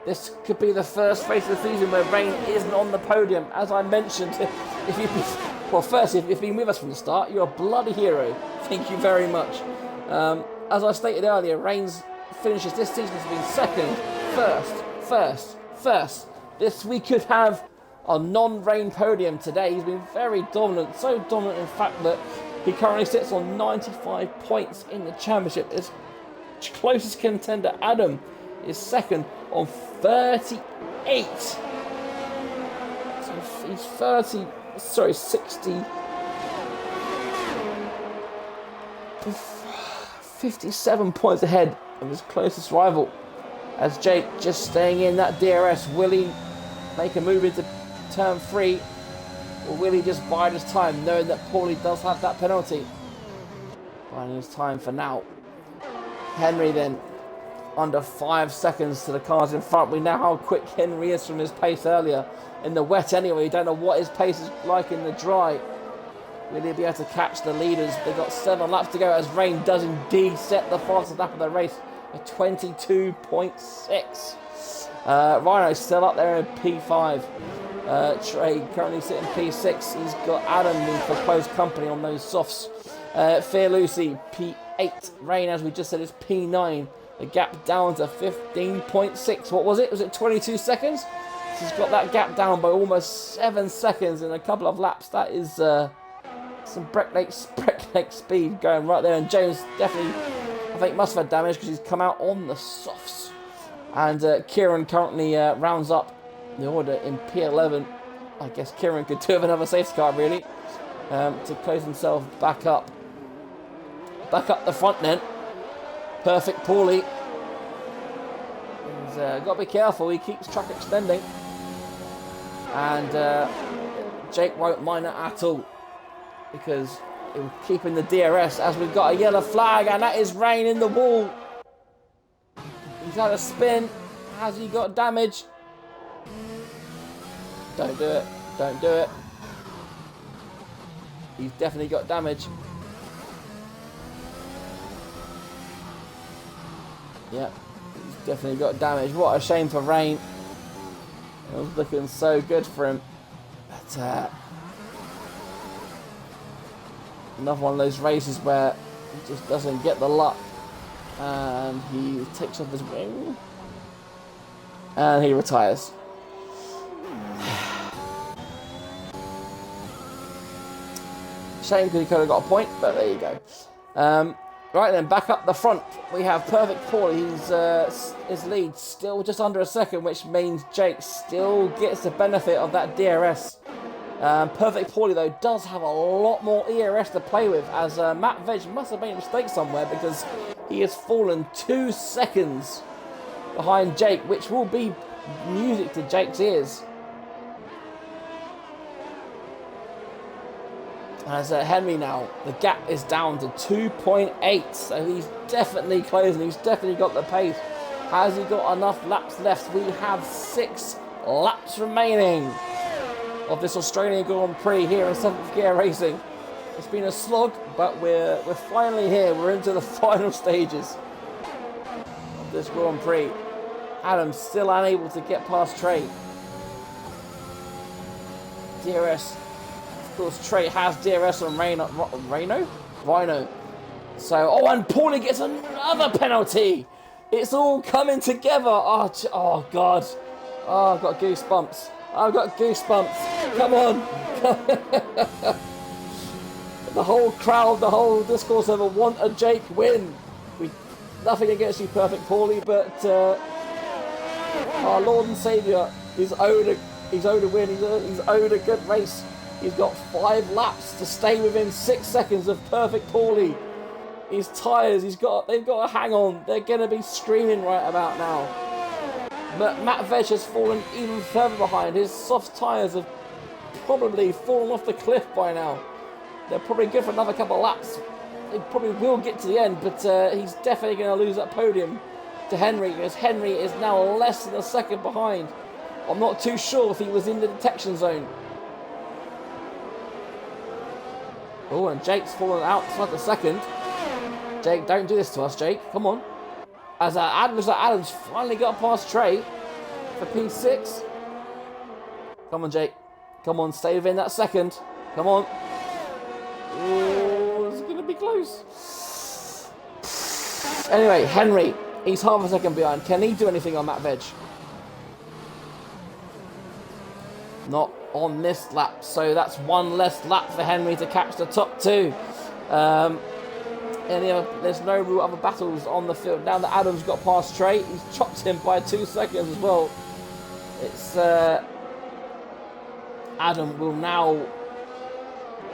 This could be the first race of the season where Rain isn't on the podium. As I mentioned, if you've been with us from the start, you're a bloody hero. Thank you very much. As I stated earlier, Rain's finishes this season has been second, first. We could have a non-Rain podium today. He's been very dominant, so dominant in fact that he currently sits on 95 points in the championship. His closest contender, Adam, is second on 38. So he's 57 points ahead of his closest rival. As Jake just staying in that DRS. Will he make a move into turn 3? Or will he just bide his time, knowing that Paulie does have that penalty? Biding his time for now. Henry then, under 5 seconds to the cars in front. We know how quick Henry is from his pace earlier. In the wet anyway, you don't know what his pace is like in the dry. Will he be able to catch the leaders? They've got 7 laps to go as Rain does indeed set the fastest lap of the race at 22.6. Rhino still up there in P5. Trey currently sitting P6. He's got Adam in for close company on those softs. Fear Lucy, P8. Rain, as we just said, is P9. The gap down to 15.6. What was it? Was it 22 seconds? She's got that gap down by almost 7 seconds in a couple of laps. That is some breakneck speed going right there. And James definitely, I think, must have had damage because he's come out on the softs. And Kieran currently rounds up the order in P11. I guess Kieran could do with another safety car, really, to close himself back up. Back up the front then. Perfect Paulie. He's got to be careful. He keeps track extending. And Jake won't mind it at all, because he's keeping the DRS, as we've got a yellow flag, and that is Rain in the wall. He's had a spin. Has he got damage? Don't do it. Don't do it. He's definitely got damage. Yeah, he's definitely got damage. What a shame for Rain. It was looking so good for him. But another one of those races where he just doesn't get the luck. And he takes off his wing. And he retires. Shame, because he could have got a point, but there you go. Right then, back up the front, we have Perfect Paulie. His lead still just under a second, which means Jake still gets the benefit of that DRS. Perfect Paulie, though, does have a lot more ERS to play with, as Matt Veg must have made a mistake somewhere, because he has fallen 2 seconds behind Jake, which will be music to Jake's ears. As Henry now, the gap is down to 2.8, so he's definitely closing. He's definitely got the pace. Has he got enough laps left? We have 6 laps remaining of this Australian Grand Prix here in 7th Gear Racing. It's been a slog, but we're finally here. We're into the final stages of this Grand Prix. Adam's still unable to get past Trey. DRS. Of course, Trey has DRS on Rhino. So, and Paulie gets another penalty. It's all coming together. Oh God. Oh, I've got goosebumps. Come on. The whole crowd, the whole discourse ever want a Jake win. Nothing against you, Perfect Paulie, but our Lord and Saviour is owed a win. He's owed a good race. He's got 5 laps to stay within 6 seconds of Perfect Paulie. His tyres, they've got to hang on. They're going to be screaming right about now. But Matt Veg has fallen even further behind. His soft tyres have probably fallen off the cliff by now. They're probably good for another couple of laps. He probably will get to the end, but he's definitely going to lose that podium to Henry, because Henry is now less than a second behind. I'm not too sure if he was in the detection zone. Oh, and Jake's fallen outside the second. Jake, don't do this to us, Jake. Come on. As Adams finally got past Trey for P6. Come on, Jake. Come on, stay within that second. Come on. Oh, it's going to be close. Anyway, Henry, he's half a second behind. Can he do anything on Matt Veg? Not on this lap, so that's 1 less lap for Henry to catch the top 2. There's no real other battles on the field. Now that Adam's got past Trey, he's chopped him by 2 seconds as well. It's Adam will now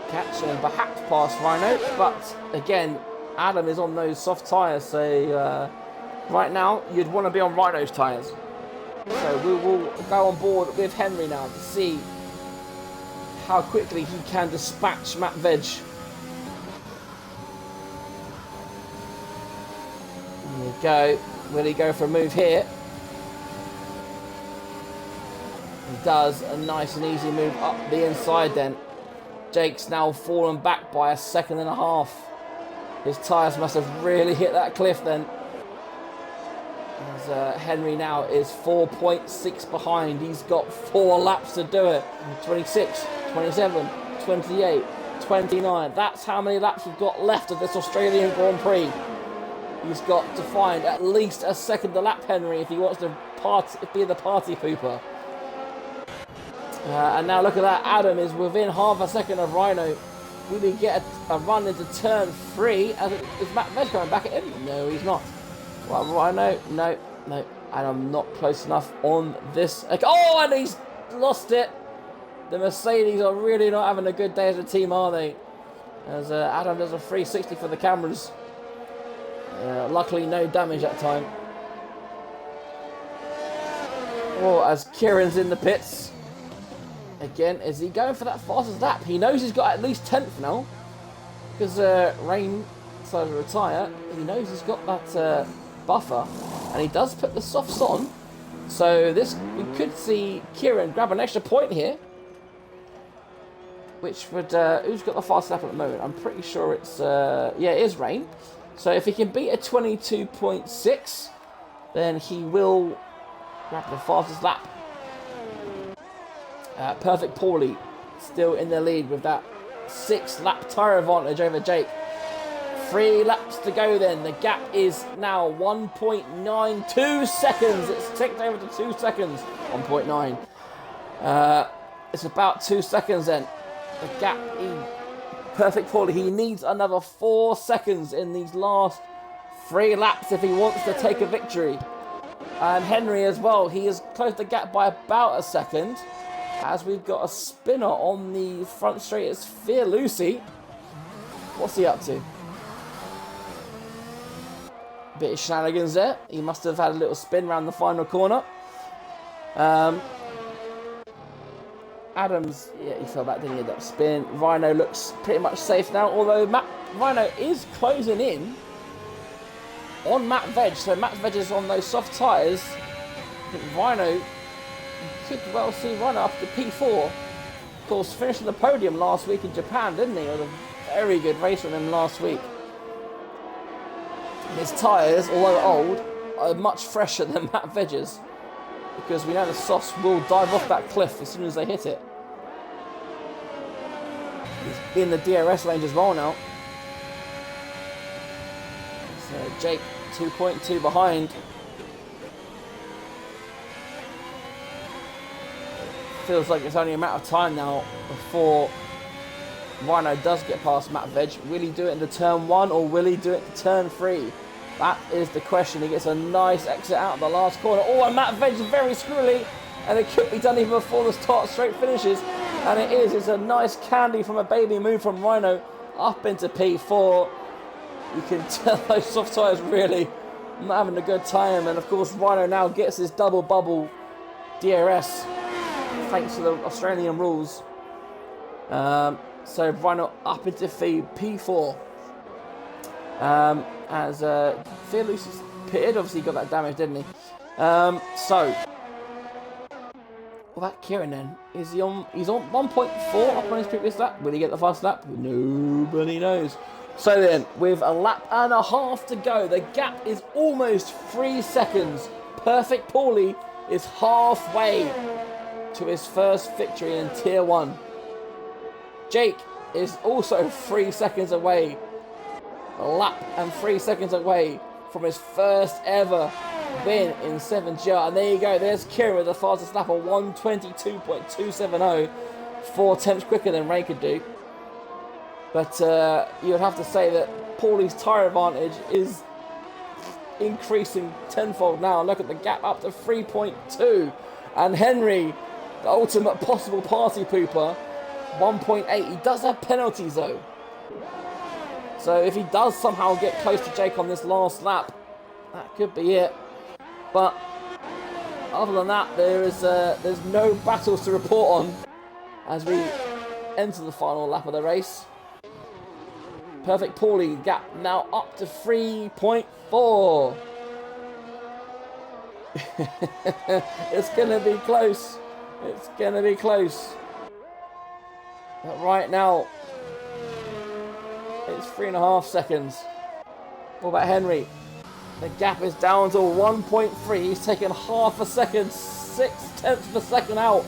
catch and perhaps pass Rhino, but again, Adam is on those soft tyres, so right now you'd want to be on Rhino's tyres. So we will go on board with Henry now to see how quickly he can dispatch Matt Veg. There you go. Will he go for a move here? He does a nice and easy move up the inside then. Jake's now fallen back by 1.5 seconds. His tyres must have really hit that cliff then. As Henry now is 4.6 behind. He's got 4 laps to do it. 26, 27, 28, 1:29. That's how many laps we've got left of this Australian Grand Prix. He's got to find at least a second a lap, Henry, if he wants to be the party pooper. And now look at that. Adam is within half a second of Rhino. Will he get a run into turn 3? Is Matt Veg coming back at him? No, he's not. Well, Rhino, no. Adam not close enough on this. Oh, and he's lost it. The Mercedes are really not having a good day as a team, are they? As Adam does a 360 for the cameras. Luckily, no damage that time. Oh, as Kieran's in the pits. Again, is he going for that fastest lap? He knows he's got at least 10th now. Because Rain decided to retire. He knows he's got that buffer. And he does put the softs on. So we could see Kieran grab an extra point here. Which would... who's got the fastest lap at the moment? I'm pretty sure it's... it is Rain. So if he can beat a 22.6, then he will grab the fastest lap. Perfect Paulie still in the lead with that 6-lap tyre advantage over Jake. 3 laps to go then. The gap is now 1.92 seconds. It's ticked over to 2 seconds. 1.9. It's about 2 seconds then. The gap Perfect Paulie. He needs another 4 seconds in these last 3 laps if he wants to take a victory. And Henry as well. He has closed the gap by about a second. As we've got a spinner on the front straight, it's Fear Lucy. What's he up to? Bit of shenanigans there. He must have had a little spin around the final corner. Adams, yeah, he fell back, didn't he? That spin. Rhino looks pretty much safe now, although Rhino is closing in on Matt Veg. So Matt Veg is on those soft tyres. I think Rhino, could well see Rhino up to P4. Of course, finishing the podium last week in Japan, didn't he? It was a very good race from him last week. His tyres, although old, are much fresher than Matt Veg's, because we know the softs will dive off that cliff as soon as they hit it. He's in the DRS range as well now. So Jake 2.2 behind. Feels like it's only a matter of time now before Rhino does get past Matt Veg. Will he do it into turn 1 or will he do it to turn 3? That is the question. He gets a nice exit out of the last corner. Oh, and Matt Veg is very screwy, and it could be done even before the start straight finishes. And it is. It's a nice candy from a baby move from Rhino up into P4. You can tell those soft tyres really not having a good time. And of course, Rhino now gets his double bubble DRS thanks to the Australian rules. So Rhino up into P4. As Fear Lucy's pitted, obviously he got that damage, didn't he? So what about Kieran then? Is he on? He's on 1.4 up on his previous lap. Will he get the fast lap? Nobody knows. So then, with a lap and a half to go, the gap is almost 3 seconds. Perfect Paulie is halfway to his first victory in Tier 1. Jake is also 3 seconds away. A lap and 3 seconds away from his first ever win in 7GR. And there you go, there's Kieran with the fastest lap of 1:22.270. 4 tenths quicker than Ray could do. But you would have to say that Paulie's tyre advantage is increasing tenfold now. Look at the gap up to 3.2. And Henry, the ultimate possible party pooper, 1.8. He does have penalties though. So if he does somehow get close to Jake on this last lap, that could be it. But other than that, there's no battles to report on as we enter the final lap of the race. Perfect Paulie gap now up to 3.4. It's going to be close. It's going to be close. But right now, it's 3.5 seconds. What about Henry? The gap is down to 1.3. He's taken half a second, 6 tenths of a second out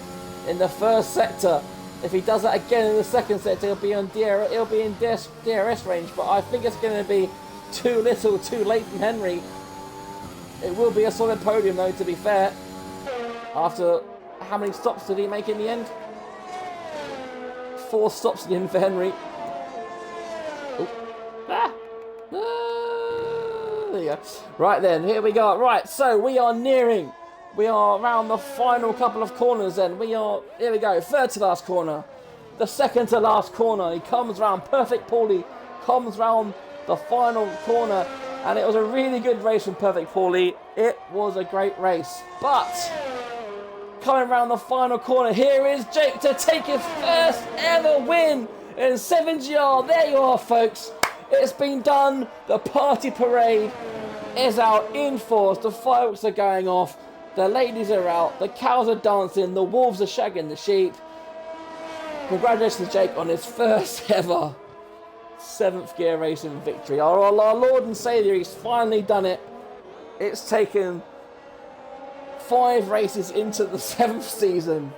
in the first sector. If he does that again in the second set, he'll be in DRS range. But I think it's going to be too little, too late from Henry. It will be a solid podium, though, to be fair. After how many stops did he make in the end? 4 stops in for Henry. There you go. Right then, here we go. Right, so we are around the final couple of corners then. Here we go, third to last corner. The second to last corner. He comes round, Perfect Paulie comes round the final corner. And it was a really good race from Perfect Paulie. It was a great race. But coming round the final corner, here is Jake to take his first ever win in 7GR. There you are, folks. It's been done. The party parade is out in force. The fireworks are going off. The ladies are out. The cows are dancing. The wolves are shagging the sheep. Congratulations to Jake on his first ever 7th gear racing victory. Our Lord and Saviour, he's finally done it. It's taken 5 races into the 7th season,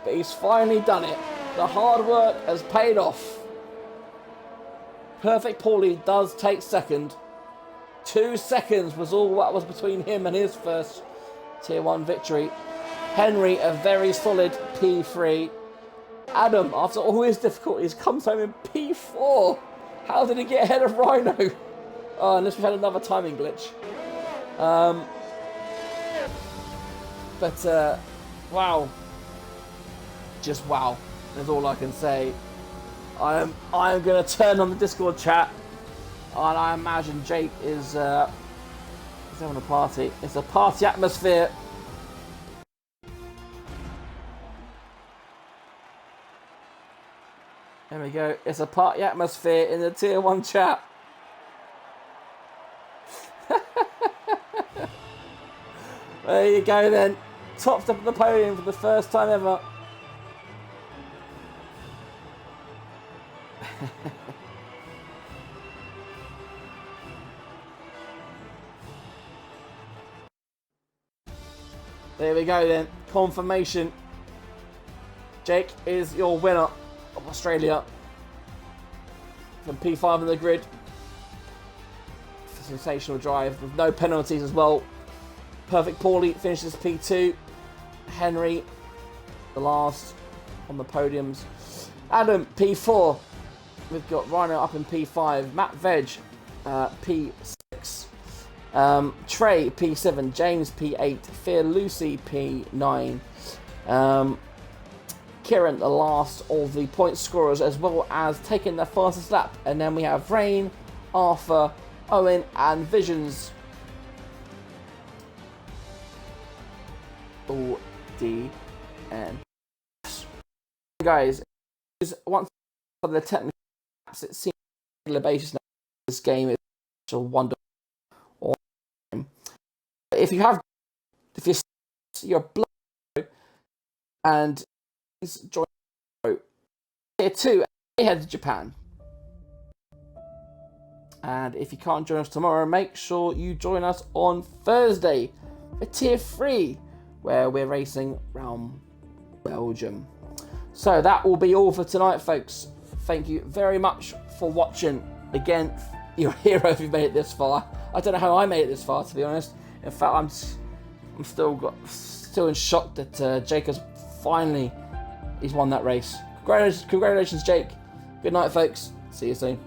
but he's finally done it. The hard work has paid off. Perfect Paulie does take second. 2 seconds was all that was between him and his first Tier 1 victory. Henry, a very solid P3. Adam, after all his difficulties, comes home in P4. How did he get ahead of Rhino? Oh, unless we had another timing glitch. Wow. Just wow. That's all I can say. I am going to turn on the Discord chat, and I imagine Jake is having a party. It's a party atmosphere. There we go. It's a party atmosphere in the Tier 1 chat. There you go then. Topped up the podium for the first time ever. There we go then. Confirmation. Jake is your winner of Australia. From P5 on the grid. Sensational drive with no penalties as well. Perfect Paulie finishes P2. Henry, the last on the podiums. Adam, P4. We've got Rhino up in P5. Matt Veg, P6. Trey, P7. James, P8. Fear Lucy, P9. Kieran, the last of the point scorers, as well as taking the fastest lap. And then we have Rain, Arthur, Owen, and Visions. O-D-N. Guys, once for the technical laps, it seems on a regular basis now. This game is a wonderful. If you're blood and join Tier 2, head to Japan. And if you can't join us tomorrow, make sure you join us on Thursday for Tier 3, where we're racing around Belgium. So that will be all for tonight, folks. Thank you very much for watching. Again, you're a hero if you've made it this far. I don't know how I made it this far, to be honest. In fact, I'm still in shock that Jake has finally he's won that race. Congratulations, Jake. Good night, folks. See you soon.